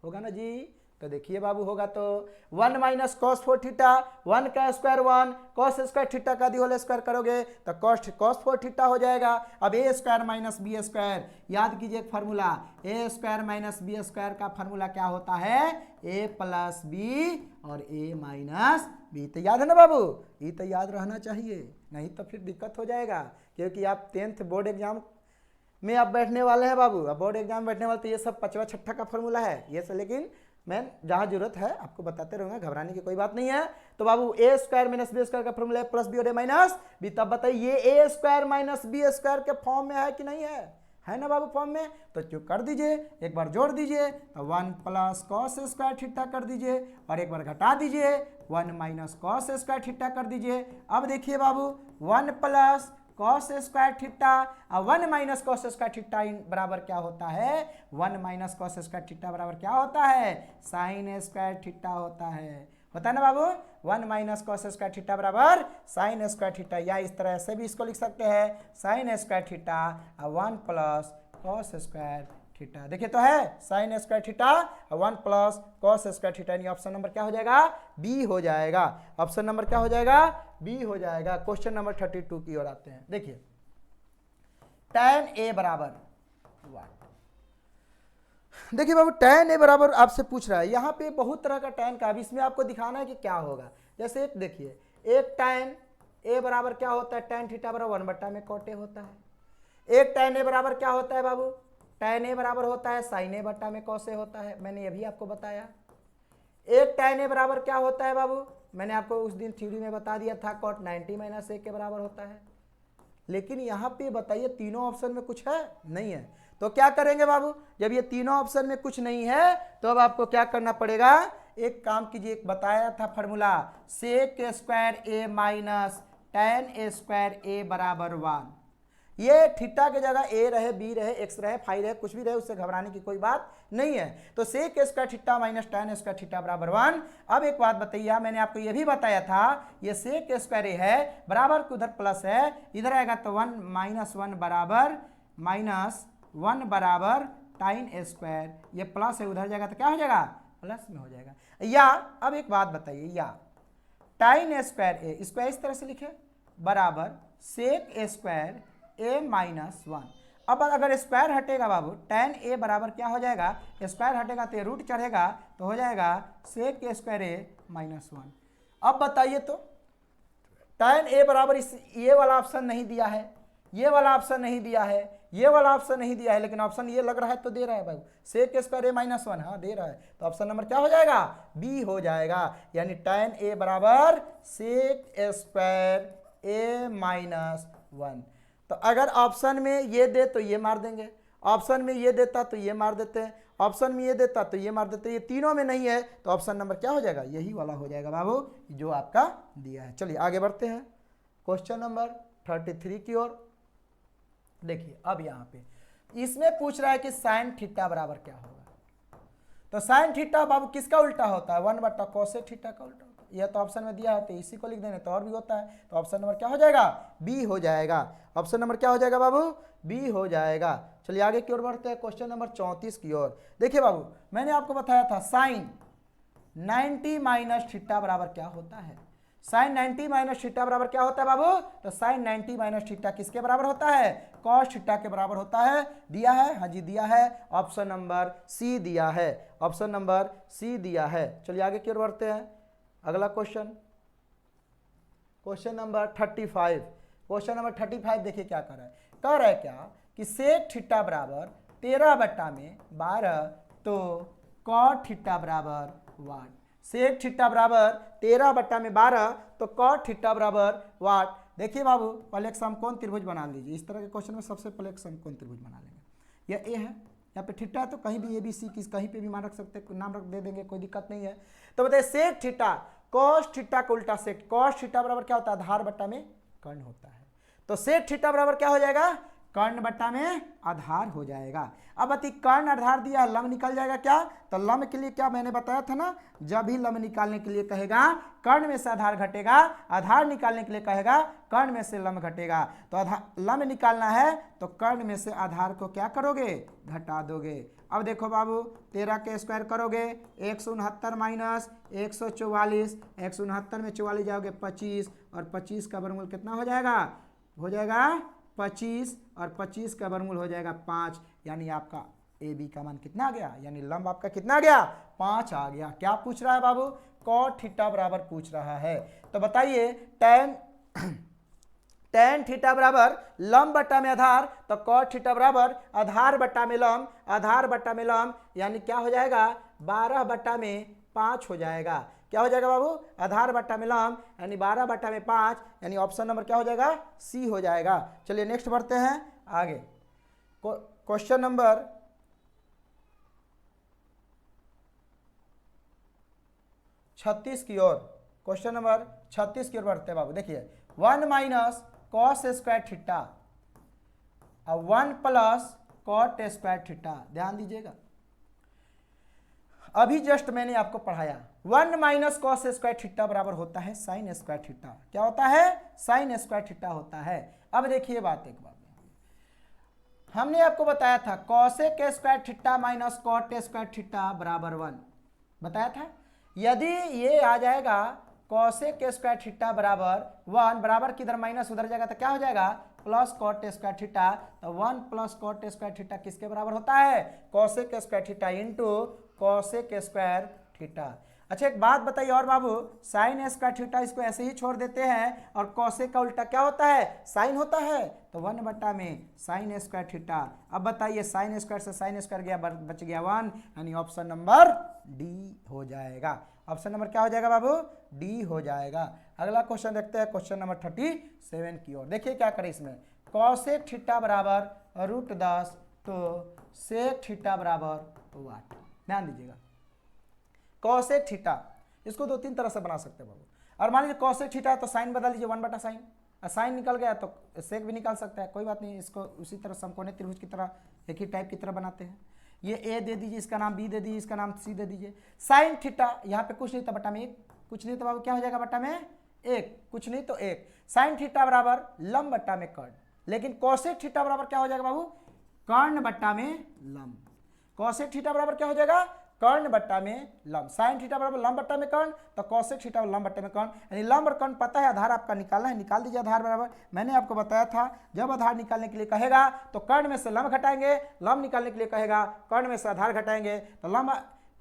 होगा ना जी। तो देखिए बाबू होगा, तो 1 माइनस कॉस 4 थीटा, 1 का स्क्वायर 1, कॉस स्क्वायर थीटा का दी होल स्क्वायर करोगे तो कॉस 4 थीटा हो जाएगा। अब ए स्क्वायर माइनस बी स्क्वायर, याद कीजिए एक फार्मूला, ए स्क्वायर माइनस बी स्क्वायर का फार्मूला क्या होता है? ए प्लस बी और ए माइनस बी। तो याद है ना बाबू? ये तो याद रहना चाहिए, नहीं तो फिर दिक्कत हो जाएगा, क्योंकि आप 10th बोर्ड एग्जाम में आप बैठने वाले हैं बाबू। अब बोर्ड एग्जाम बैठने वाले तो ये सब 5वां 6ठा का फार्मूला है ये सब, लेकिन मैं जहाँ जरूरत है आपको बताते रहूँगा, घबराने की कोई बात नहीं है। तो बाबू ए स्क्वायर माइनस बी स्क्वायर का फॉर्मूला है प्लस बी और ए माइनस बी। तब बताइए ए स्क्वायर माइनस बी स्क्वायर के फॉर्म में है कि नहीं है ना बाबू फॉर्म में? तो जो कर दीजिए, एक बार जोड़ दीजिए तो 1 प्लस कॉस स्क्वायर थीटा कर दीजिए, और एक बार घटा दीजिए 1 माइनस कॉस स्क्वायर थीटा कर दीजिए। अब देखिए बाबू 1 प्लस कॉस स्क्वायर थीटा, और 1 माइनस कॉस स्क्वायर थीटा बराबर क्या होता है, 1 माइनस कॉस स्क्वायर थीटा बराबर क्या होता है, साइन स्क्वायर थीटा होता है ना बाबू। 1 माइनस कॉस स्क्वायर थीटा बराबर साइन स्क्वायर थीटा, या इस तरह से भी इसको लिख सकते हैं sign square theta 1 plus cos square theta. देखिए तो है sine square theta 1 plus cos square theta, यानी ऑप्शन नंबर क्या हो जाएगा, बी हो जाएगा। ऑप्शन नंबर क्या हो जाएगा, बी हो जाएगा। क्वेश्चन नंबर 32 की ओर आते हैं। देखिए tan a बराबर 1, देखिए बाबू tan a बराबर आपसे पूछ रहा है, यहाँ पे बहुत तरह का tan का, अब इसमें आपको दिखाना है कि क्या होगा। जैसे एक देखिए, एक tan a बराबर क्या होता है, tan थीटा बराबर 1 में cot a होता है। एक tan a बराबर क्या होता है बाबू, tan a बराबर होता है sin a बट्टा में cos a होता है, मैंने ये भी आपको बताया। एक tan a बराबर क्या होता है बाबू, मैंने आपको उस दिन थ्योरी में बता दिया था, cot 90 माइनस a के बराबर होता है। लेकिन यहाँ पे बताइए तीनों ऑप्शन में कुछ है नहीं है, तो क्या करेंगे बाबू, जब ये तीनों ऑप्शन में कुछ नहीं है तो अब आपको क्या करना पड़ेगा, एक काम कीजिए, एक बताया था formula, sec square A minus tan a square A बराबर 1। ये थीटा की जगह ए रहे, बी रहे, एक्स रहे, फाई रहे, कुछ भी रहे, उससे घबराने की कोई बात नहीं है। तो sec square theta minus tan square theta बराबर 1। अब एक बात बताइए, मैंने आपको ये भी बताया था, ये सेक स्क्वायर ए है बराबर उधर प्लस है, इधर आएगा तो 1 माइनस 1 बराबर माइनस 1 बराबर tan स्क्वायर, ये प्लस है, उधर जाएगा तो क्या हो जाएगा, प्लस में हो जाएगा। या अब एक बात बताइए, या tan स्क्वायर ए, इसको इस तरह से लिखे बराबर सेक स्क्वायर ए माइनस 1। अब अगर स्क्वायर हटेगा बाबू, tan ए बराबर क्या हो जाएगा, स्क्वायर हटेगा तो रूट चढ़ेगा तो हो जाएगा सेक स्क्वायर ए माइनस 1। अब बताइए तो tan ए बराबर इस ये वाला ऑप्शन नहीं दिया है, ये वाला ऑप्शन नहीं दिया है, ये वाला ऑप्शन नहीं दिया है, लेकिन ऑप्शन ये लग रहा है तो दे रहा है भाई, सेक स्क्वायर ए माइनस 1, हाँ दे रहा है, तो ऑप्शन नंबर क्या हो जाएगा, बी हो जाएगा। यानी tan ए बराबर सेक स्क्वायर ए माइनस 1। तो अगर ऑप्शन में ये दे तो ये मार देंगे, ऑप्शन में ये देता तो ये मार देते हैं, ऑप्शन में ये देता तो ये मार देते हैं, ये तीनों में नहीं है तो ऑप्शन नंबर क्या हो जाएगा, यही वाला हो जाएगा बाबू जो आपका दिया है। चलिए आगे बढ़ते हैं क्वेश्चन नंबर 33 की ओर। देखिए अब यहाँ पे इसमें पूछ रहा है कि साइन थीटा बराबर क्या होगा, तो साइन थीटा बाबू किसका उल्टा होता है, 1 बटा कोसेक थीटा का उल्टा। यह तो ऑप्शन में दिया है तो इसी को लिख देने, तो और भी होता है, तो ऑप्शन नंबर क्या हो जाएगा, बी हो जाएगा। ऑप्शन नंबर क्या हो जाएगा बाबू, बी हो जाएगा। चलिए आगे की ओर बढ़ते हैं क्वेश्चन नंबर 34 की ओर। देखिए बाबू मैंने आपको बताया था साइन 90 माइनस थीटा बराबर क्या होता है, साइन 90 माइनस थीटा बराबर क्या होता है बाबू, तो साइन 90 माइनस थीटा किसके बराबर होता है, कॉस थीटा के बराबर होता है। दिया है, हाँ जी दिया है, ऑप्शन नंबर सी दिया है, ऑप्शन नंबर सी दिया है। चलिए आगे की ओर बढ़ते हैं, अगला question, question number 35। Question number 35 देखिए क्या कर रहा है, कह रहा है क्या कि सेक थीटा बराबर 13 बट्टा में 12 तो कॉट थीटा बराबर 1। सेक थीटा बराबर 13 बट्टा में 12 तो कॉट थीटा बराबर 1। देखिए बाबू पहले एक समकोण त्रिभुज बना लीजिए, इस तरह के क्वेश्चन में सबसे पहले एक समकोण त्रिभुज बना लेंगे। यह ए है, यहाँ पे थीटा है तो कहीं भी ए बी सी कहीं पे भी मान रख सकते, नाम रख दे देंगे, कोई दिक्कत नहीं है। तो बताइए सेक थीटा कॉस थीटा का उल्टा सेक, कॉस थीटा बराबर क्या होता है, आधार बट्टा में कर्ण होता है, तो सेक थीटा बराबर क्या हो जाएगा, कर्ण बट्टा में आधार हो जाएगा। अब अति कर्ण आधार दिया, लंब निकल जाएगा क्या, तो लंब के लिए क्या मैंने बताया था ना, जब भी लंब निकालने के लिए कहेगा कर्ण में से आधार घटेगा, आधार निकालने के लिए कहेगा कर्ण में से लंब घटेगा। तो लंब निकालना है तो कर्ण में से आधार को क्या करोगे, घटा दोगे। अब देखो बाबू 13 के स्क्वायर करोगे 169 माइनस 144, 169 में 44 जाओगे 25, और 25 का वर्गमूल कितना हो जाएगा, हो जाएगा 25, और 25 का वर्गमूल हो जाएगा 5, यानी आपका ए बी का मान कितना आ गया, यानी लंब आपका कितना आ गया, 5 आ गया। क्या पूछ रहा है बाबू, कॉट थीटा बराबर पूछ रहा है। तो बताइए tan थीटा बराबर लंब बट्टा में आधार, तो कॉट थीटा बराबर आधार बट्टा में लंब, आधार बट्टा में लंब, यानी क्या हो जाएगा 12 बट्टा में 5 हो जाएगा। क्या हो जाएगा बाबू, आधार बट्टा में लंब यानी 12 बट्टा में 5, यानी ऑप्शन नंबर क्या हो जाएगा, सी हो जाएगा। चलिए नेक्स्ट बढ़ते हैं आगे, क्वेश्चन नंबर 36 की ओर, क्वेश्चन नंबर 36 की ओर बढ़ते हैं बाबू। देखिए 1 माइनस कॉस स्क्वायर थीटा और 1 प्लस कॉट स्क्वायर थीटा। ध्यान दीजिएगा, अभी जस्ट मैंने आपको पढ़ाया 1 माइनस कॉस स्क्वायर थीटा बराबर होता है साइन स्क्वायर थीटा। क्या होता है? साइन स्क्वायर थीटा होता है। अब देखिए बात एक बात, हमने आपको बताया था cosec square theta minus cot square theta बराबर 1 बताया था। यदि ये आ जाएगा कॉसेक स्क्वायर थीटा बराबर 1, बराबर किधर माइनस उधर जाएगा तो क्या हो जाएगा? Plus cot square theta. तो 1 प्लस कॉट स्क्वायर थीटा किसके बराबर होता है? Cosec square theta into cosec square theta. अच्छा एक बात बताइए और बाबू, साइन स्क्वायर थीटा इसको ऐसे ही छोड़ देते हैं और कॉसेक का उल्टा क्या होता है? साइन होता है। तो 1 बटा में साइन स्क्वायर थीटा। अब बताइए साइन स्क्वायर से साइन स्क्वायर गया, बच गया 1, यानी ऑप्शन नंबर डी हो जाएगा। ऑप्शन नंबर क्या हो जाएगा बाबू? डी हो जाएगा। अगला क्वेश्चन देखते हैं, क्वेश्चन नंबर 37 की ओर। देखिए क्या करें इसमें, कॉसेक थीटा बराबर √10 तो सेक थीटा बराबर 8। ध्यान दीजिएगा, कॉसेक थीटा इसको 2-3 तरह से बना सकते हैं बाबू। और मान लीजिए कॉसेक थीटा तो साइन बदल लीजिए 1 बटा साइन, साइन निकल गया तो सेक भी निकाल सकता है, कोई बात नहीं। इसको उसी तरह समकोणीय त्रिभुज की तरह एक ही टाइप की तरह बनाते हैं। ये ए दे दीजिए, इसका नाम बी दे दीजिए, इसका नाम सी दे दीजिए। साइन थीटा यहाँ पे कुछ नहीं था, बटा में 1, कुछ नहीं तो बाबू क्या हो जाएगा? बटा में 1, कुछ नहीं तो 1। साइन थीटा बराबर लंब बटा में कर्ण, लेकिन कॉसेक थीटा बराबर क्या हो जाएगा बाबू? कर्ण बटा में लंब। कॉसेक थीटा बराबर क्या हो जाएगा? कर्ण बट्टा में लंब। साइन थीटा बराबर लंब बट्टा में कर्ण, तो कॉसेक थीटा लंब बट्टे में कर्ण, यानी लंब और कर्ण पता है, आधार आपका निकालना है, निकाल दीजिए आधार बराबर। मैंने आपको बताया था जब आधार निकालने के लिए कहेगा तो कर्ण में से लंब घटाएंगे, लंब निकालने के लिए कहेगा कर्ण में से आधार घटाएंगे। तो लंब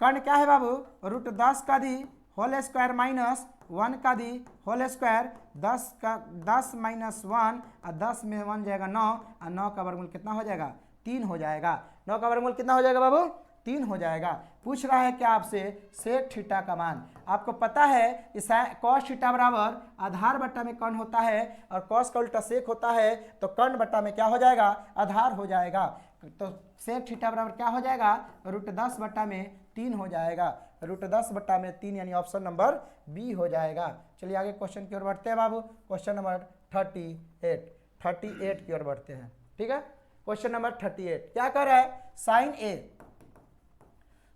कर्ण क्या है बाबू? √10 का दी होल स्क्वायर माइनस 1 का दी होल स्क्वायर, 10 माइनस 1 और 10 में 1 जाएगा 9 और 9 का वर्गमूल कितना हो जाएगा? 3 हो जाएगा। 9 का वर्गमूल कितना हो जाएगा बाबू? 3 हो जाएगा। पूछ रहा है क्या आपसे? सेक थीटा का मान। आपको पता है कि कॉस थीटा बराबर आधार बट्टा में कर्ण होता है और कॉस का उल्टा सेक होता है, तो कर्ण बट्टा में क्या हो जाएगा? आधार हो जाएगा। तो सेक थीटा बराबर क्या हो जाएगा? √10 बट्टा में 3 हो जाएगा। √10 बट्टा में 3 यानी ऑप्शन नंबर बी हो जाएगा। चलिए आगे क्वेश्चन की ओर बढ़ते हैं बाबू। क्वेश्चन नंबर 38 की ओर बढ़ते हैं। ठीक है, क्वेश्चन नंबर 38 क्या कर रहा है?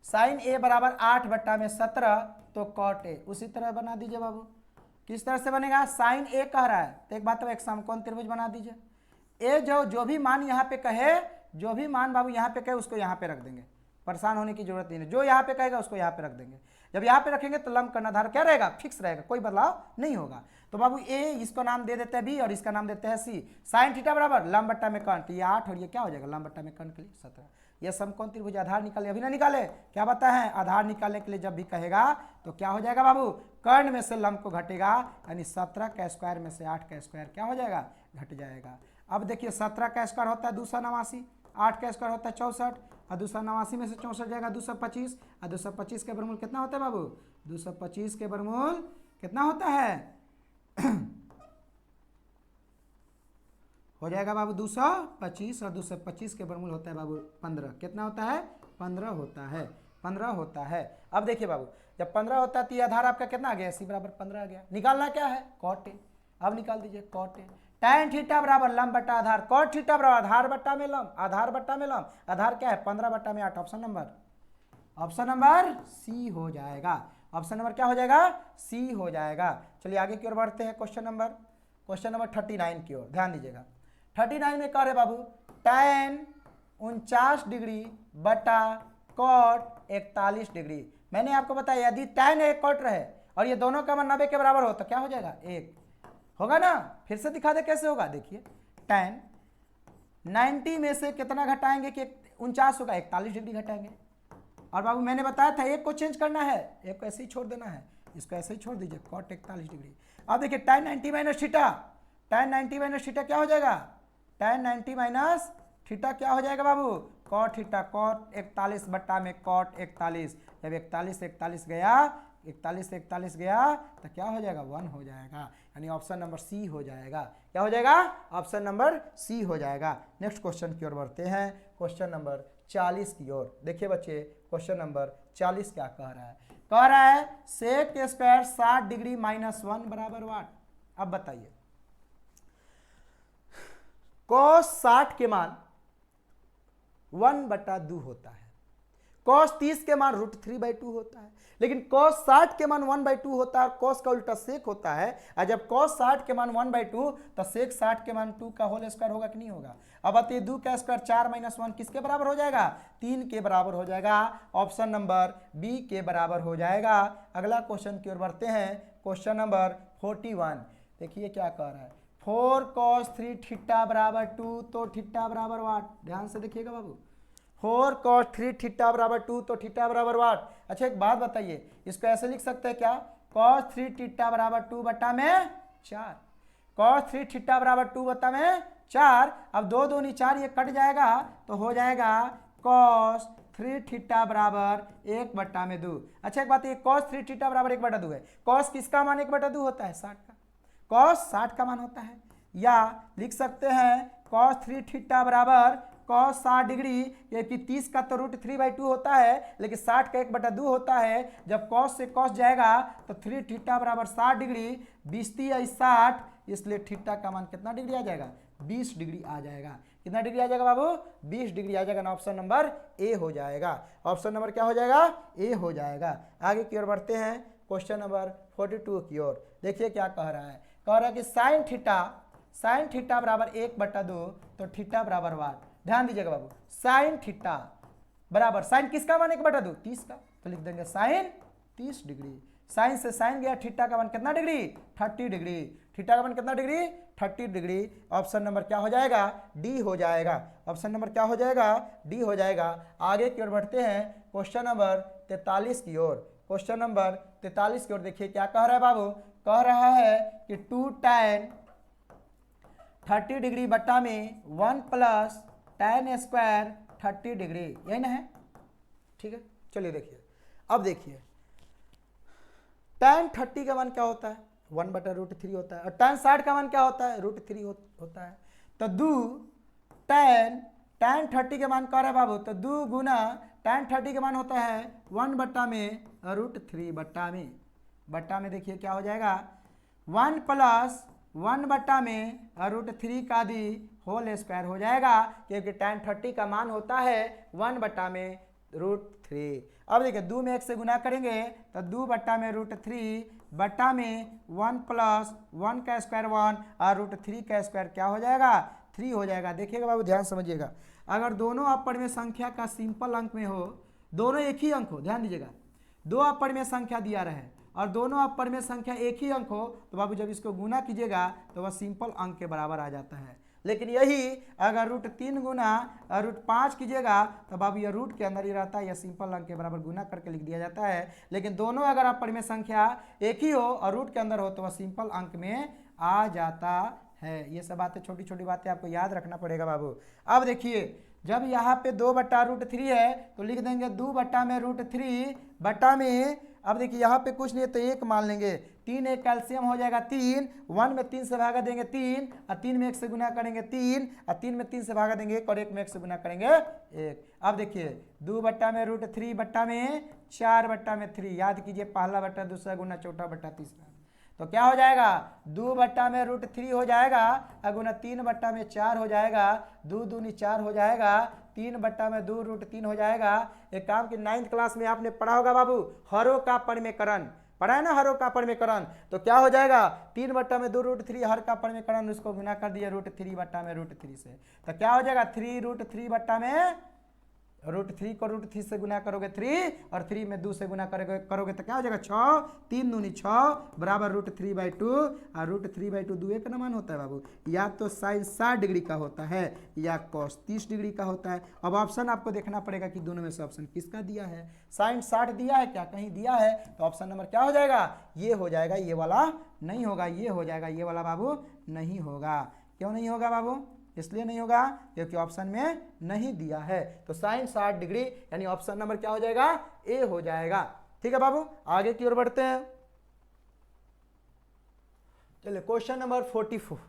साइन ए बराबर 8 बट्टा में 17 तो कॉट ए उसी तरह बना दीजिए बाबू। किस तरह से बनेगा? साइन ए कह रहा है तो एक बात, एक समकोण त्रिभुज बना दीजिए। ए जो भी मान यहाँ पे कहे, जो भी मान बाबू यहाँ पे कहे उसको यहाँ पे रख देंगे, परेशान होने की जरूरत नहीं है। जो यहाँ पे कहेगा उसको यहाँ पे रख देंगे। जब यहाँ पे रखेंगे तो लंब कर्णाधार क्या रहेगा? फिक्स रहेगा, कोई बदलाव नहीं होगा। तो बाबू ए इसको नाम दे देते हैं बी और इसका नाम देते हैं सी। साइन थीटा बराबर लंब बट्टा में कर्ण, तो ये 8 और ये क्या हो जाएगा? लंब बट्टा में कर्ण के लिए 17। ये समकोण त्रिभुज आधार निकाले, अभी ना निकाले, क्या बताया है? आधार निकालने के लिए जब भी कहेगा तो क्या हो जाएगा बाबू? कर्ण में से लंब को घटेगा, यानी 17 का स्क्वायर में से 8 का स्क्वायर क्या हो जाएगा? घट जाएगा। अब देखिए 17 का स्क्वायर होता है 289, 8 का स्क्वायर होता है 64 और 289 में से 64 जाएगा 225 और 225 के वर्गमूल कितना होता है बाबू? 225 के वर्गमूल कितना होता है? हो जाएगा बाबू 225 और 225 के वर्गमूल होता है बाबू 15। कितना होता है? 15 होता है। 15 होता है। अब देखिए बाबू जब 15 होता है तो ये आधार आपका कितना आ गया? सी बराबर 15 आ गया। निकालना क्या है? Cot A. अब निकाल दीजिए कॉट ए। tan थीटा बराबर लंब बट्टा आधार, कॉट थीटा बराबर आधार बट्टा में लंब, आधार बट्टा में लंब। आधार क्या है? 15 बट्टा में 8। ऑप्शन नंबर सी हो जाएगा। ऑप्शन नंबर क्या हो जाएगा? सी हो जाएगा। चलिए आगे की ओर बढ़ते हैं। क्वेश्चन नंबर 39 की ओर ध्यान दीजिएगा। 39 में कह रहे बाबू tan 49 डिग्री बटा कॉट 41 डिग्री। मैंने आपको बताया यदि tan एक कॉट रहे और ये दोनों का मान 90 के बराबर हो तो क्या हो जाएगा? 1 होगा ना। फिर से दिखा दे कैसे होगा। देखिए tan 90 में से कितना घटाएंगे कि 49 होगा? 41 डिग्री घटाएंगे। और बाबू मैंने बताया था एक को चेंज करना है, एक को ऐसे ही छोड़ देना है, इसको ऐसे ही छोड़ दीजिए कॉट 41 डिग्री। अब देखिए tan 90 minus theta, tan 90 minus theta क्या हो जाएगा? tan 90 माइनस थीटा क्या हो जाएगा बाबू? कॉट थीटा, कॉट 41 बट्टा में कॉट 41। जब 41 गया तो क्या हो जाएगा? 1 हो जाएगा, यानी ऑप्शन नंबर सी हो जाएगा। क्या हो जाएगा? ऑप्शन नंबर सी हो जाएगा। नेक्स्ट क्वेश्चन की ओर बढ़ते हैं। क्वेश्चन नंबर 40 की ओर देखिए बच्चे। क्वेश्चन नंबर 40 क्या कह रहा है? कह रहा है सेक स्क्वायर 60 डिग्री -1 बराबर वाट। अब बताइए cos 60 के मान 1/2 होता है, cos 30 के मान √3/2 होता है, लेकिन cos 60 के मान 1/2 होता है, cos का उल्टा sec होता है। और जब cos 60 के मान 1/2 तो sec 60 के मान 2 का होल स्क्वायर होगा कि नहीं होगा। अब बताइए 2 का स्क्वायर 4 - 1 किसके बराबर हो जाएगा, 3 के बराबर हो जाएगा। ऑप्शन नंबर बी के बराबर हो जाएगा। अगला क्वेश्चन की ओर बढ़ते हैं, क्वेश्चन नंबर 41। देखिए क्या कह रहा है, 4 cos 3 थीटा बराबर 2, तो थीटा बराबर वाट, ध्यान से देखिएगा बाबू, 4 cos 3 थीटा बराबर 2, तो थीटा बराबर वाट। अच्छा एक बात बताइए, इसको ऐसे लिख सकते हैं क्या, cos 3 थीटा बराबर 2/4, cos 3 थीटा बराबर 2/4। अब 2 दूनी 4, ये कट जाएगा तो हो जाएगा cos 3 थीटा बराबर 1/2। अच्छा एक बात, ये cos 3 थीटा बराबर 1/2 है, cos किसका मान 1/2 होता है, 60 का, cos 60 का मान होता है। या लिख सकते हैं cos 3 थीटा बराबर cos 60 डिग्री, ये कि 30 का तो √3/2 होता है, लेकिन 60 का 1/2 होता है। जब cos से cos जाएगा तो 3 थीटा बराबर 60 डिग्री, 20 × 60, इसलिए थीटा का मान कितना डिग्री आ जाएगा, 20 डिग्री आ जाएगा। कितना डिग्री आ जाएगा बाबू, 20 डिग्री आ जाएगा ना। ऑप्शन नंबर ए हो जाएगा। ऑप्शन नंबर क्या हो जाएगा, ए हो जाएगा। आगे की ओर बढ़ते हैं, क्वेश्चन नंबर 42 की ओर। देखिए क्या कह रहा है, कह रहा है कि साइन थीटा बराबर 1/2, तो थीटा बराबर वाट। ध्यान दीजिएगा बाबू, साइन थीटा बराबर, साइन किसका मान 1/2, 30 का, तो लिख देंगे साइन 30 डिग्री। साइन से साइन गया, थीटा का मान कितना डिग्री, 30 डिग्री। थीटा का मान कितना डिग्री, 30 डिग्री। ऑप्शन नंबर क्या हो जाएगा, डी हो जाएगा। ऑप्शन नंबर क्या हो जाएगा, डी हो जाएगा। आगे की ओर बढ़ते हैं, क्वेश्चन नंबर 43 की ओर। क्वेश्चन नंबर 43 की ओर देखिए क्या कह रहा है बाबू, कह रहा है कि 2 tan 30 डिग्री बट्टा में 1 + tan स्क्वायर 30 डिग्री, यही ना है, ठीक है। चलिए देखिए, अब देखिए tan 30 का मान क्या होता है, 1/√3 होता है, और tan 60 का मान क्या होता है, √3 होता है। तो 2 tan 30 के मान कह रहा है बाबू, तो 2 गुना tan 30 के मान होता है 1/√3 बट्टा में देखिए क्या हो जाएगा, 1 + 1/√3 का दी होल स्क्वायर हो जाएगा, क्योंकि tan 30 का मान होता है 1/√3। अब देखिए 2 में 1 से गुना करेंगे तो 2/√3 बट्टा में 1 + 1 का स्क्वायर 1 और √3 का स्क्वायर क्या हो जाएगा, 3 हो जाएगा। देखिएगा बाबू, ध्यान समझिएगा, अगर दोनों अपरिमेय संख्या का सिंपल अंक में हो, दोनों एक ही अंक हो, ध्यान दीजिएगा, दो अपरिमेय संख्या दिया रहे और दोनों अपरिमेय संख्या एक ही अंक हो, तो बाबू जब इसको गुना कीजिएगा तो वह सिंपल अंक के बराबर आ जाता है। लेकिन यही अगर √3 गुना √5 कीजिएगा तो बाबू यह रूट के अंदर ही रहता है, यह सिंपल अंक के बराबर गुना करके लिख दिया जाता है। लेकिन दोनों अगर अपरिमेय संख्या एक ही हो और रूट के अंदर हो तो वह सिंपल अंक में आ जाता है। ये सब बातें, छोटी छोटी बातें आपको याद रखना पड़ेगा बाबू। अब देखिए, जब यहाँ पे 2/√3 है तो लिख देंगे 2/√3 बट्टा में, अब देखिए यहाँ पे कुछ नहीं है तो 1 मान लेंगे, 3 1 कैल्शियम हो जाएगा 3, 1 में 3 से भागा देंगे 3, और 3 में 1 से गुना करेंगे 3, और 3 में 3 से भागा देंगे 1, और 1 में 1 से गुना करेंगे 1। अब देखिए 2/√3 बट्टा में 4/3, याद कीजिए पहला बट्टा दूसरा गुना चौथा बट्टा तीसरा, तो क्या हो जाएगा 2/√3 हो जाएगा, और गुना 3/4 हो जाएगा, 2 दूनी 4 हो जाएगा, 3/2 √3 हो जाएगा। एक काम की 9th क्लास में आपने पढ़ा होगा बाबू, हरों का परिमेयकरण, पढ़ा है ना, हरों का परिमेयकरण, तो क्या हो जाएगा 3/2 √3, हर का परिमेयकरण, उसको गुना कर दिया √3/√3 से, तो क्या हो जाएगा 3√3 बट्टा में √3 को √3 से गुना करोगे 3, और 3 में 2 से गुना करोगे तो क्या हो जाएगा 6, 3 दूनी 6 बराबर √3/2, और √3/2 2 का मान होता है बाबू, या तो साइन 60 डिग्री का होता है या cos 30 डिग्री का होता है। अब ऑप्शन आपको देखना पड़ेगा कि दोनों में से ऑप्शन किसका दिया है, साइन 60 दिया है क्या, कहीं दिया है, तो ऑप्शन नंबर क्या हो जाएगा, ये हो जाएगा, ये वाला नहीं होगा, ये हो जाएगा, ये वाला बाबू नहीं होगा। क्यों नहीं होगा बाबू, इसलिए नहीं होगा क्योंकि ऑप्शन में नहीं दिया है। तो साइन 60 डिग्री यानी ऑप्शन नंबर क्या हो जाएगा, ए हो जाएगा। ठीक है बाबू, आगे की ओर बढ़ते हैं। चलिए क्वेश्चन नंबर 44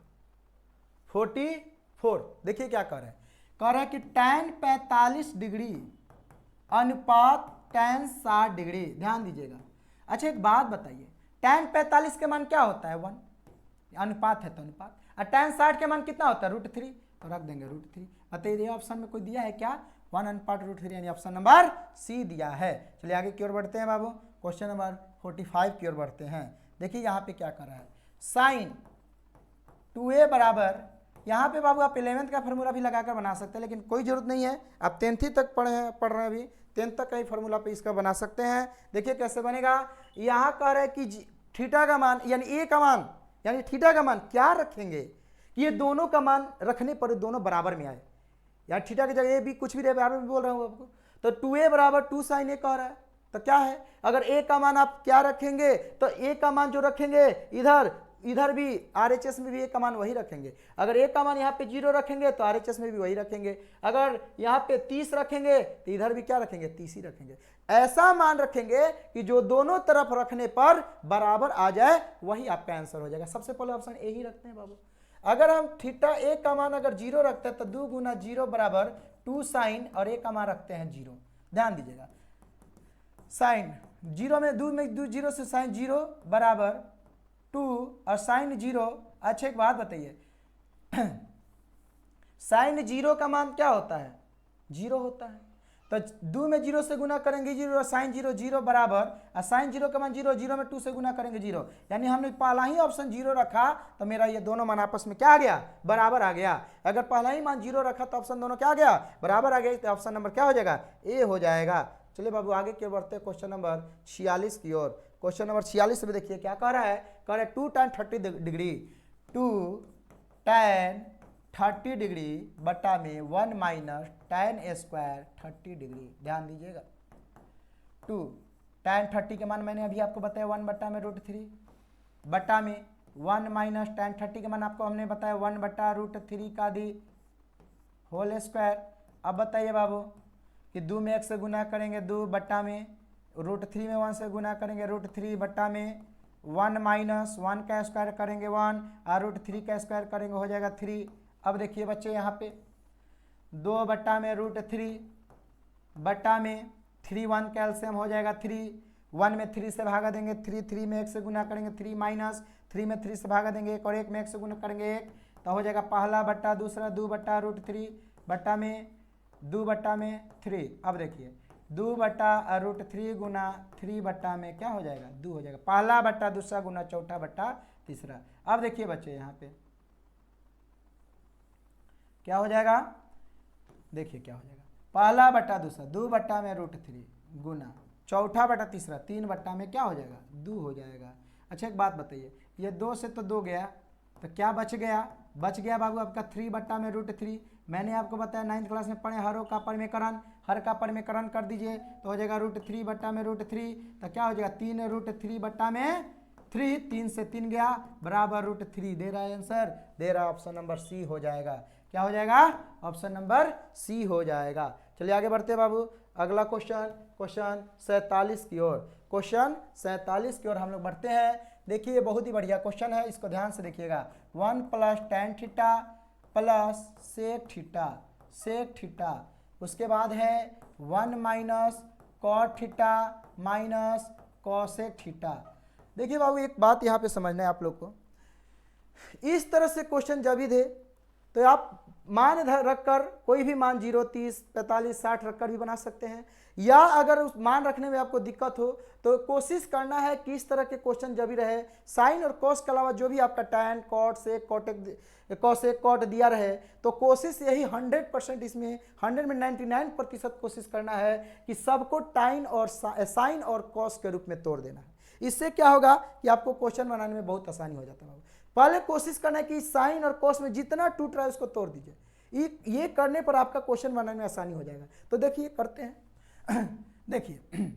देखिए क्या कह रहा है, कह रहा है कि tan 45 डिग्री अनुपात tan 60 डिग्री। ध्यान दीजिएगा। अच्छा एक बात बताइए, tan 45 के मान क्या होता है 1, अनुपात है तो अनुपात, और tan 60 के मान कितना होता है √3, तो रख देंगे √3। अतः ये ऑप्शन में कोई दिया है क्या? 1/√3 यानी ऑप्शन नंबर सी दिया है। चलिए आगे की ओर बढ़ते हैं बाबू, क्वेश्चन नंबर 45 की ओर बढ़ते हैं। देखिए यहाँ पे क्या कर रहा है, साइन 2a बराबर, यहाँ पे बाबू आप 11th का फार्मूला भी लगाकर बना सकते हैं, लेकिन कोई जरूरत नहीं है, आप 10th ही तक पढ़ रहे हैं अभी, 10th तक का ही फार्मूला पे इसका बना सकते हैं। देखिए कैसे बनेगा, यहाँ कह रहे हैं कि थीटा का मान यानी ए का मान यानी थीटा का मान क्या रखेंगे कि ये दोनों का मान रखने पर दोनों बराबर में आए, यार थीटा की जगह ए भी कुछ भी रहे, बार बोल रहा हूँ आपको। तो 2a बराबर 2 sin a कह रहा है, तो क्या है, अगर a का मान आप क्या रखेंगे, तो a का मान जो रखेंगे इधर भी RHS में भी a का मान वही रखेंगे। अगर a का मान यहाँ पे 0 रखेंगे तो RHS में भी वही रखेंगे। अगर यहाँ पे 30 रखेंगे तो इधर भी क्या रखेंगे, 30 ही रखेंगे। ऐसा मान रखेंगे कि जो दोनों तरफ रखने पर बराबर आ जाए, वही आपका आंसर हो जाएगा। सबसे पहले ऑप्शन ए ही रखते हैं बाबू। अगर हम थीटा ए का मान अगर 0 रखते हैं तो 2 गुना 0 बराबर 2 साइन, और ए का मान रखते हैं 0। ध्यान दीजिएगा, साइन 0 में 2 0 से साइन 0 बराबर 2 और साइन 0। अच्छा एक बात बताइए, साइन 0 का मान क्या होता है, 0 होता है। तो 2 में 0 से गुना करेंगे 0 और साइन 0 0 बराबर, और साइन 0 का मान 0, 0 में 2 से गुना करेंगे 0, यानी हमने पहला ही ऑप्शन 0 रखा तो मेरा ये दोनों मान आपस में क्या आ गया, बराबर आ गया। अगर पहला ही मान 0 रखा तो ऑप्शन दोनों क्या आ गया, बराबर आ गया, तो ऑप्शन नंबर क्या हो जाएगा, ए हो जाएगा। चलिए बाबू आगे की ओर बढ़ते हैं, क्वेश्चन नंबर 46 की ओर। क्वेश्चन नंबर 46 में देखिए क्या कह रहा है, कह रहा है 2 tan 30 डिग्री 2 tan 30 डिग्री बटा में 1 माइनस tan स्क्वायर 30 डिग्री। ध्यान दीजिएगा, 2 tan 30 के मान मैंने अभी आपको बताया 1 बटा में √3 बटा में 1 माइनस tan 30 के मान आपको हमने बताया 1 बटा √3 का दी होल स्क्वायर। अब बताइए बाबू कि 2 में 1 से गुना करेंगे 2 बटा में √3 में 1 से गुना करेंगे √3 बटा में 1 माइनस 1 का स्क्वायर करेंगे 1 और √3 का स्क्वायर करेंगे हो जाएगा 3। अब देखिए बच्चे यहाँ पे 2 बटा में √3 बटा में 3 1 कैल्शियम हो जाएगा 3, 1 में 3 से भागा देंगे 3, 3 में 1 से गुना करेंगे 3 माइनस 3 में 3 से भागा देंगे 1 और 1 में 1 से गुना करेंगे 1, तो हो जाएगा पहला बटा दूसरा 2 बटा √3 बटा में 2 बटा में 3। अब देखिए 2 बटा √3 गुना 3 बटा में क्या हो जाएगा, 2 हो जाएगा, पहला बटा दूसरा गुना चौथा बटा तीसरा। अब देखिए बच्चे यहाँ पे क्या हो जाएगा, देखिए क्या हो जाएगा, पहला बटा दूसरा 2 बटा में √3 गुना चौथा बटा तीसरा 3 बटा में क्या हो जाएगा, 2 हो जाएगा। अच्छा एक बात बताइए, ये 2 से तो 2 गया, तो क्या बच गया, बच गया बाबू आपका 3 बटा में √3। मैंने आपको बताया 9th क्लास में पढ़े हरों का परिमेकरण, हर का परिमेकरण कर दीजिए तो हो जाएगा √3 बटा में √3, तो क्या हो जाएगा 3 √3 बटा में 3, 3 से 3 गया बराबर √3 दे रहा है आंसर, दे रहा ऑप्शन नंबर सी हो जाएगा। क्या हो जाएगा, ऑप्शन नंबर सी हो जाएगा। चलिए आगे बढ़ते हैं बाबू, अगला क्वेश्चन 47 की ओर। क्वेश्चन 47 की ओर हम लोग बढ़ते हैं। देखिए बहुत ही बढ़िया क्वेश्चन है, इसको ध्यान से देखिएगा। 1 + tan theta plus sec theta, उसके बाद है 1 minus cot theta minus cosec theta. देखिए बाबू एक बात यहाँ पे समझना है आप लोग को, इस तरह से क्वेश्चन जब भी दे तो आप मान रखकर कोई भी मान 0 30 45 60 रखकर भी बना सकते हैं, या अगर उस मान रखने में आपको दिक्कत हो तो कोशिश करना है कि इस तरह के क्वेश्चन जब भी रहे साइन और कॉस के अलावा जो भी आपका tan cot sec cosec cot दिया रहे, तो कोशिश यही 100% इसमें 100 में 99% कोशिश करना है कि सबको टाइन और साइन और कॉस के रूप में तोड़ देना है। इससे क्या होगा कि आपको क्वेश्चन बनाने में बहुत आसानी हो जाता है। पहले कोशिश करना है कि साइन और कॉस में जितना टूट रहा है उसको तोड़ दीजिए, ये करने पर आपका क्वेश्चन बनाने में आसानी हो जाएगा। तो देखिए करते हैं देखिए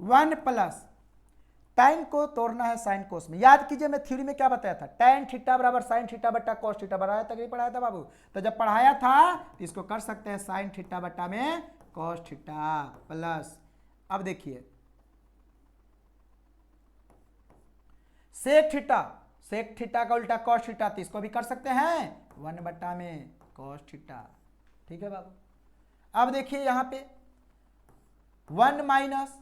1 प्लस टाइन को तोड़ना है साइन कोस में। याद कीजिए मैं थ्योरी में क्या बताया था, tan थीटा बराबर साइन थीटा बटा कॉस थीटा, बढ़ाया था कि नहीं पढ़ाया था बाबू, तो जब पढ़ाया था तो इसको कर सकते हैं साइन थीटा बटा में कॉस थीटा प्लस, अब देखिए सेक थीटा का उल्टा कॉस थीटा, तो इसको भी कर सकते हैं 1 बटा में कॉस थीटा। ठीक है बाबू, अब देखिए यहां पे 1 माइनस,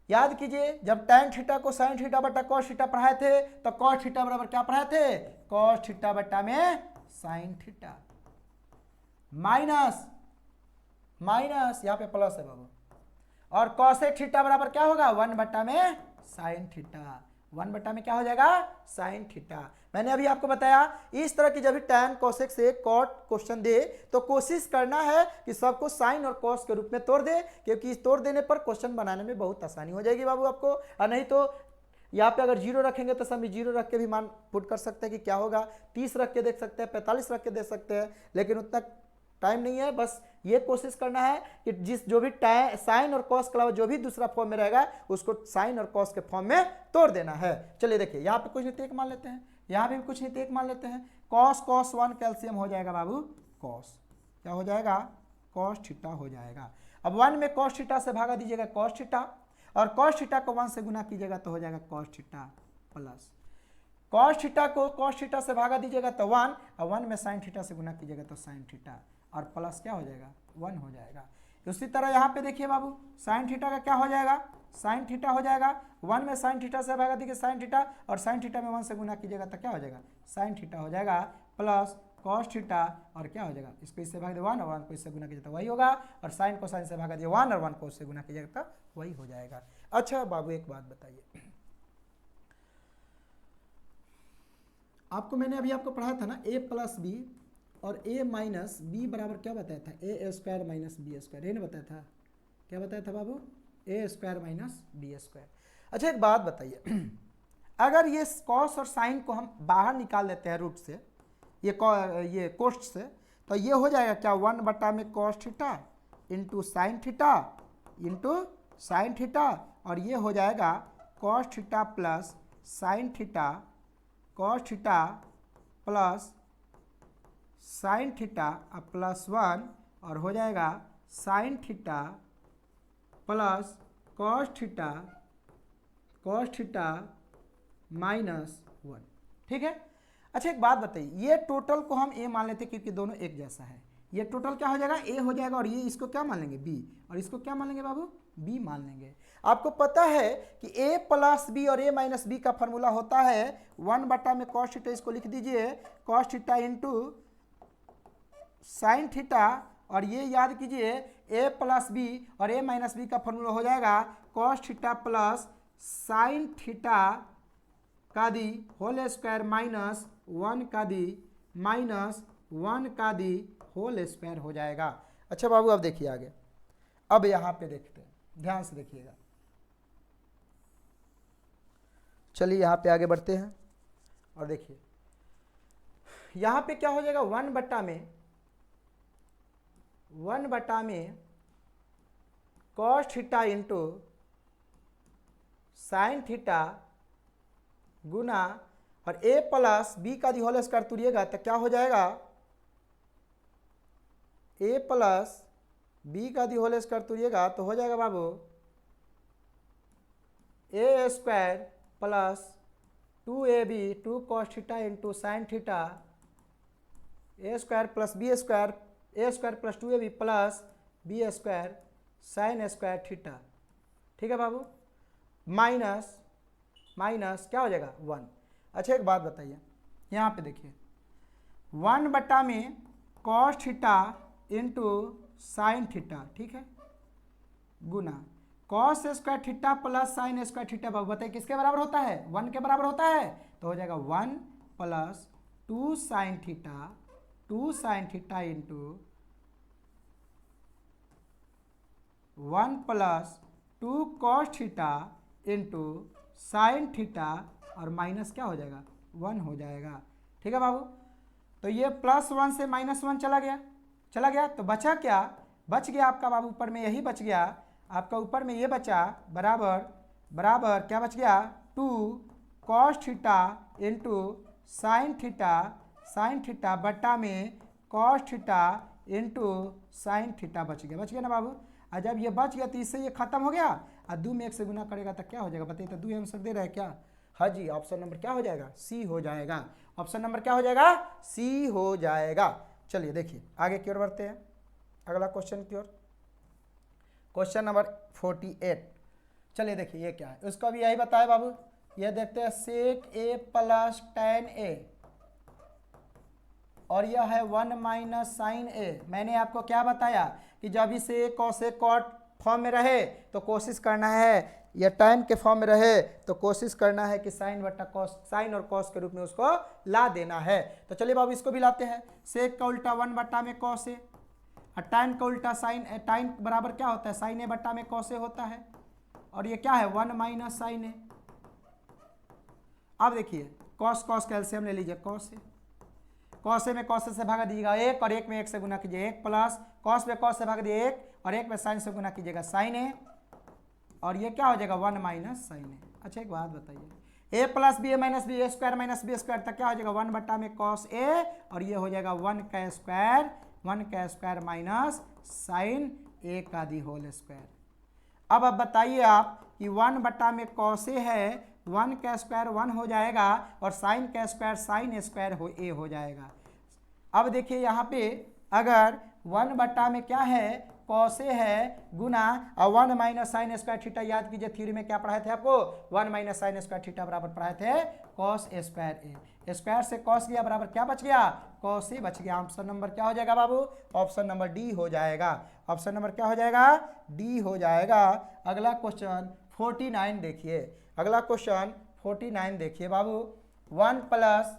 याद कीजिए जब tan थीटा को साइन थीटा बटा कॉस थीटा पढ़ाए थे तो कॉस थीटा बराबर क्या पढ़ाए थे, कॉस थीटा बटा में साइन थीटा। माइनस माइनस यहाँ पे प्लस है बाबू, और कॉसेक थीटा बराबर क्या होगा 1 में साइन थीटा, 1 में क्या हो जाएगा साइन थीटा। मैंने अभी आपको बताया इस तरह की जब भी टैन कोसेक से कॉट क्वेश्चन दे तो कोशिश करना है कि सबको साइन और कॉस के रूप में तोड़ दे, क्योंकि इस तोड़ देने पर क्वेश्चन बनाने में बहुत आसानी हो जाएगी बाबू आपको। और नहीं तो यहाँ पे अगर 0 रखेंगे तो सभी 0 रख के भी मान पुट कर सकते हैं कि क्या होगा, 30 रख के देख सकते हैं, 45 रख के देख सकते हैं, लेकिन उतना टाइम नहीं है। बस ये कोशिश करना है कि जो भी साइन और कॉस के अलावा जो भी दूसरा फॉर्म में रहेगा उसको साइन और कॉस के फॉर्म में तोड़ देना है। चलिए देखिए यहाँ पे कुछ नहीं तो एक मान लेते हैं, यहाँ पे भी कुछ नहीं तो एक मान लेते हैं। कॉस कॉस 1 कैल्शियम हो जाएगा बाबू कॉस, क्या हो जाएगा कॉस थीटा हो जाएगा। अब 1 में कॉस थीटा से भागा दीजिएगा कॉस थीटा, और कॉस थीटा को 1 से गुना कीजिएगा तो हो जाएगा cos theta plus cos theta को कॉस थीटा से भागा दीजिएगा तो 1, और 1 में साइन थीटा से गुना कीजिएगा तो साइन थीटा, और प्लस क्या हो जाएगा 1 हो जाएगा। उसी तरह यहाँ पे देखिए बाबू साइन थीटा का क्या हो जाएगा साइन थीटा हो जाएगा, 1 में साइन थीटा से भागा दीजिए साइन थीटा, और साइन थीटा में 1 से गुना कीजिएगा तो क्या हो जाएगा साइन थीटा हो जाएगा प्लस कॉस थीटा, और क्या हो जाएगा इसको इससे भाग दिए 1 और 1 को इससे गुना कीजिए तो वही होगा, और साइन को साइन से भागा दिए 1 और 1 को उससे गुना कीजिएगा तो वही हो जाएगा। अच्छा बाबू एक बात बताइए, आपको मैंने अभी आपको पढ़ाया था ना a प्लस बी और a माइनस बी बराबर क्या बताया था ए स्क्वायर माइनस बी स्क्वायर, ये नहीं बताया था, क्या बताया था बाबू ए स्क्वायर माइनस बी स्क्वायर। अच्छा एक बात बताइए, अगर ये कॉस और साइन को हम बाहर निकाल लेते हैं रूट से, ये कोष्ठ से, तो ये हो जाएगा क्या 1 में cos theta into sine theta into sine theta, और ये हो जाएगा cos theta plus sine theta cos theta plus sine theta plus 1, और हो जाएगा sine theta plus cos theta minus 1, ठीक है। अच्छा एक बात बताइए, ये टोटल को हम a मान लेते हैं क्योंकि दोनों एक जैसा है, ये टोटल क्या हो जाएगा a हो जाएगा, और ये इसको क्या मान लेंगे b, और इसको क्या मान लेंगे बाबू b मान लेंगे। आपको पता है कि a प्लस बी और a माइनस बी का फॉर्मूला होता है 1 में कॉस थीटा, इसको लिख दीजिए cos theta into sine theta, और ये याद कीजिए a प्लस बी और a माइनस बी का फॉर्मूला हो जाएगा cos theta plus sine theta का दी होल स्क्वायर माइनस 1 का दी माइनस 1 का दी होल स्क्वायर हो जाएगा। अच्छा बाबू अब देखिए आगे, अब यहाँ पे देखते हैं, ध्यान से देखिएगा। चलिए यहाँ पे आगे बढ़ते हैं और देखिए यहाँ पे क्या हो जाएगा 1 में cos theta into sine theta गुना और a प्लस बी का दी होल स्क्वायर तुरिएगा तो क्या हो जाएगा a प्लस बी का दी होल स्क्वायर तुरिएगा तो हो जाएगा बाबू a square plus 2ab 2 cos theta into sine theta a square plus B square a square plus 2ab plus B square sine square theta, ठीक है बाबू, माइनस माइनस क्या हो जाएगा 1। अच्छा एक बात बताइए, यहाँ पे देखिए 1 में cos theta into sine theta, ठीक है, गुना cos square theta plus sine square theta, बाबू बताइए किसके बराबर होता है 1 के बराबर होता है, तो हो जाएगा 1 plus 2 sine theta into 1 plus 2 cos theta into sine theta, और माइनस क्या हो जाएगा 1 हो जाएगा, ठीक है बाबू। तो ये +1 से -1 चला गया तो बचा क्या, बच गया आपका बाबू ऊपर में यही बच गया, आपका ऊपर में ये बचा बराबर क्या बच गया 2 cos theta into sine theta बट्टा में cos theta into sine theta बच गया ना बाबू। और जब ये बच गया तो इससे ये खत्म हो गया, और 2 में 1 से गुना करेगा तो क्या हो जाएगा बताइए, तो 2 आंसर दे रहा है क्या, हाँ जी, ऑप्शन नंबर क्या हो जाएगा सी हो जाएगा, ऑप्शन नंबर क्या हो जाएगा सी हो जाएगा। चलिए देखिए आगे की ओर बढ़ते हैं, अगला क्वेश्चन की ओर, क्वेश्चन नंबर 48। चलिए देखिए ये क्या है, उसका भी यही बताया बाबू, ये देखते हैं सेक a प्लस tan a और यह है 1 माइनस साइन ए। मैंने आपको क्या बताया कि जब इसे कॉस ए कॉट फॉर्म में रहे तो कोशिश करना है, या टाइम के फॉर्म में रहे तो कोशिश करना है कि साइन बट्टा कॉस, साइन और कॉस के रूप में उसको ला देना है। तो चलिए बाबू इसको भी लाते हैं। सेक का उल्टा 1 बट्टा में कॉस ए, और टाइन का उल्टा साइन, टाइन बराबर क्या होता है, साइन ए बट्टा में कॉस ए होता है, और ये क्या है 1 माइनस साइन ए। अब देखिए कॉस कॉस कैल्शियम ले लीजिए, कॉस ए, कॉस ए में कॉस से भागा दीजिएगा 1, और 1 में 1 से गुना कीजिए 1, प्लस कॉस में कॉस से भाग दिए 1, और 1 में साइन से गुना कीजिएगा साइन ए, और ये क्या हो जाएगा 1 माइनस साइन ए। अच्छा एक बात बताइए, ए प्लस बी ए माइनस बी, ए स्क्वायर माइनस बी स्क्वायर, तक क्या हो जाएगा 1 बट्टा में कॉस ए, और ये हो जाएगा 1 का स्क्वायर, 1 का स्क्वायर माइनस साइन ए का दी होल स्क्वायर। अब बताइए आप कि 1 बट्टा में कॉस ए है, 1 का स्क्वायर 1 हो जाएगा, और साइन का स्क्वायर साइन स्क्वायर हो ए हो जाएगा। अब देखिए यहाँ पे अगर 1 बट्टा में क्या है कॉस ए है गुना, और 1 माइनस साइन स्क्वायर थीटा, याद कीजिए थ्योरी में क्या पढ़ाए थे आपको, 1 माइनस साइन स्क्वायर थीटा बराबर पढ़ाए थे कॉस स्क्वायर ए। स्क्वायर से कॉस गया बराबर क्या बच गया, कॉस ए बच गया। ऑप्शन नंबर क्या हो जाएगा बाबू, ऑप्शन नंबर डी हो जाएगा। ऑप्शन नंबर क्या हो जाएगा, डी हो जाएगा। अगला क्वेश्चन 49 देखिए, अगला क्वेश्चन 49 देखिए बाबू, 1 प्लस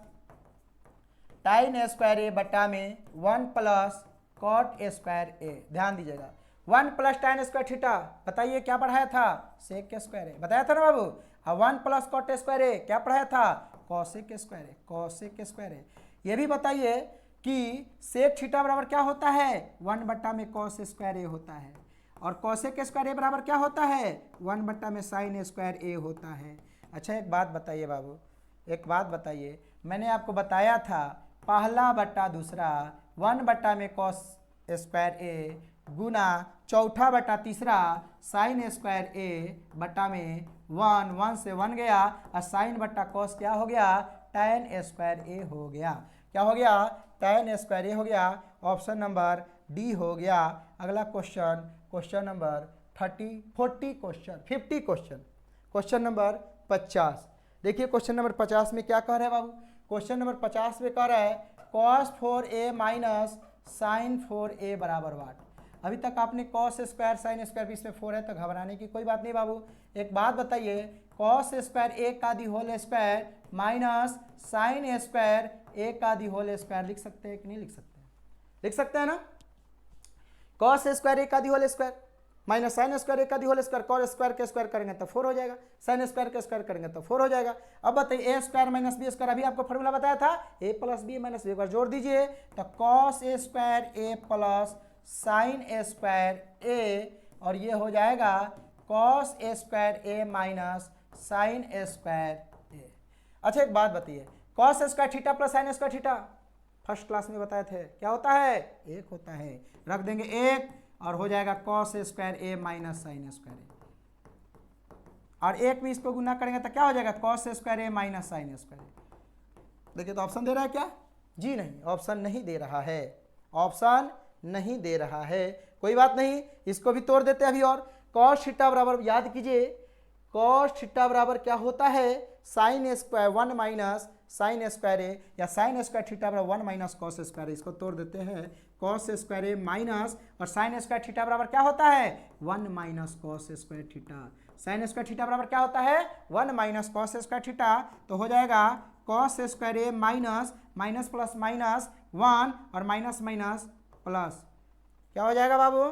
टाइन स्क्वायर ए बट्टा में 1 प्लस कॉट स्क्वायर ए। ध्यान दीजिएगा 1 प्लस टाइन स्क्वायर थीटा, बताइए क्या पढ़ाया था, सेक के स्क्वायर ए, बताया था ना बाबू। और 1 प्लस कॉट स्क्वायर ए क्या पढ़ाया था, कॉसेक स्क्वायर ए, कॉसेक स्क्वायर ए। ये भी बताइए कि सेक थीटा बराबर क्या होता है, 1 बट्टा में कॉस स्क्वायर ए होता है, और कॉसेक स्क्वायर ए बराबर क्या होता है, 1 बट्टा में साइन स्क्वायर ए होता है। अच्छा एक बात बताइए बाबू, एक बात बताइए, मैंने आपको बताया था पहला बट्टा दूसरा 1 बट्टा में कॉस स्क्वायर ए गुना चौथा बट्टा तीसरा साइन स्क्वायर ए बट्टा में 1 से 1 गया, और साइन बट्टा कॉस क्या हो गया, टैन स्क्वायर ए हो गया। क्या हो गया, टैन स्क्वायर ए हो गया। ऑप्शन नंबर डी हो गया। अगला question, question number 50 question, question number 50। देखिए क्वेश्चन नंबर 50 में क्या कह रहे हैं बाबू, क्वेश्चन नंबर 50 में कह रहा है cos 4a minus sign 4a बराबर वाट। अभी तक आपने cos स्क्वायर साइन स्क्वायर, बीच में 4 है तो घबराने की कोई बात नहीं बाबू। एक बात बताइए, cos स्क्वायर a का the whole square minus sine square a का दी होल स्क्वायर लिख सकते हैं कि नहीं लिख सकते हैं, लिख सकते हैं ना। cos स्क्वायर a का the whole square minus sine square A का the whole square, cos square के स्क्वायर करेंगे तो 4 हो जाएगा, साइन स्क्वायर के स्क्वायर करेंगे तो 4 हो जाएगा। अब बताइए ए स्क्वायर माइनस बी स्क्वायर, अभी आपको फॉर्मूला बताया था ए प्लस बी माइनस बी, एक बार जोड़ दीजिए तो cos A square A plus sign A square ए, और ये हो जाएगा cos A square A minus sign A square ए। अच्छा एक बात बताइए, cos square theta plus sine square theta first class में बताए थे क्या होता है, 1 होता है, रख देंगे 1, और हो जाएगा cos square A minus sine square ए, और 1 में इसको गुना करेंगे तो क्या हो जाएगा, cos square A minus sine square ए। देखिए तो ऑप्शन दे रहा है क्या, जी नहीं, ऑप्शन नहीं दे रहा है, ऑप्शन नहीं दे रहा है। कोई बात नहीं, इसको भी तोड़ देते हैं अभी। और कॉस थीटा बराबर, याद कीजिए कॉस थीटा बराबर क्या होता है, sine square 1 minus sine square A, या साइन स्क्वायर थीटा बराबर 1 माइनस कॉस स्क्वायर ए। इसको तोड़ देते हैं, कॉस स्क्वायर ए माइनस, और साइन स्क्वायर थीटा बराबर क्या होता है, 1 minus cos square theta. Sign square theta बराबर क्या होता है, 1 माइनस कॉस स्क्वायर थीटा। तो हो जाएगा cos square A minus minus plus minus 1, और माइनस माइनस प्लस, क्या हो जाएगा बाबू,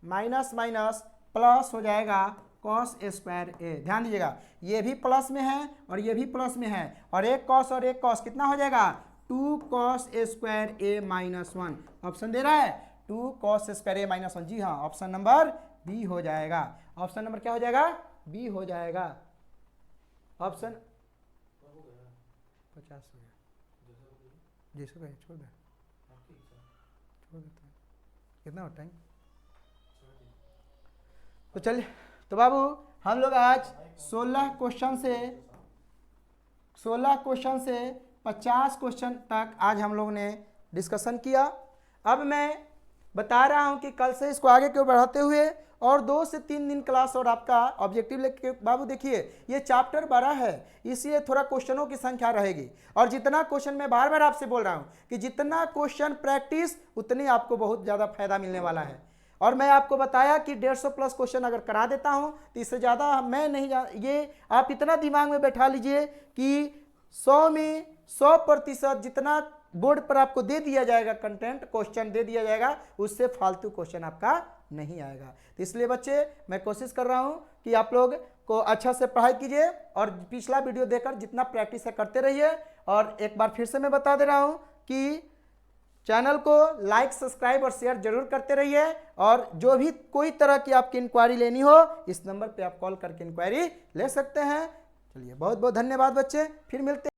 माइनस माइनस प्लस हो जाएगा कॉस स्क्वायर ए। ध्यान दीजिएगा ये भी प्लस में है और ये भी प्लस में है, और एक कॉस और एक कॉस कितना हो जाएगा, 2 cos square A minus 1। Option दे रहा है 2 कॉस स्क्वायर ए माइनस 1, जी हाँ, ऑप्शन नंबर बी हो जाएगा। ऑप्शन नंबर क्या हो जाएगा, बी हो जाएगा। ऑप्शन 50 हो गया, जैसे कहे छोड़ दे, छोड़ देते हैं, कितना हो टाइम। तो चलिए, तो बाबू हम लोग आज 16 क्वेश्चन से 50 क्वेश्चन तक आज हम लोग ने डिस्कशन किया। अब मैं बता रहा हूं कि कल से इसको आगे क्यों बढ़ाते हुए और 2 से 3 दिन क्लास और आपका ऑब्जेक्टिव लेके बाबू देखिए ये चैप्टर बड़ा है, इसलिए थोड़ा क्वेश्चनों की संख्या रहेगी। और जितना क्वेश्चन मैं बार बार आपसे बोल रहा हूं कि जितना क्वेश्चन प्रैक्टिस उतनी आपको बहुत ज़्यादा फायदा मिलने वाला है। और मैं आपको बताया कि 150 प्लस क्वेश्चन अगर करा देता हूं तो इससे ज़्यादा मैं नहीं ये आप इतना दिमाग में बैठा लीजिए कि 100 में 100% जितना बोर्ड पर आपको दे दिया जाएगा कंटेंट क्वेश्चन दे दिया जाएगा उससे फालतू क्वेश्चन आपका नहीं आएगा। तो इसलिए बच्चे मैं कोशिश कर रहा हूं कि आप लोग को अच्छा से पढ़ाई कीजिए और पिछला वीडियो देखकर जितना प्रैक्टिस है करते रहिए। और एक बार फिर से मैं बता दे रहा हूं कि चैनल को लाइक सब्सक्राइब और शेयर जरूर करते रहिए। और जो भी कोई तरह की आपकी इंक्वायरी लेनी हो इस नंबर पे आप कॉल करके इंक्वायरी ले सकते हैं। चलिए बहुत बहुत धन्यवाद बच्चे, फिर मिलते हैं।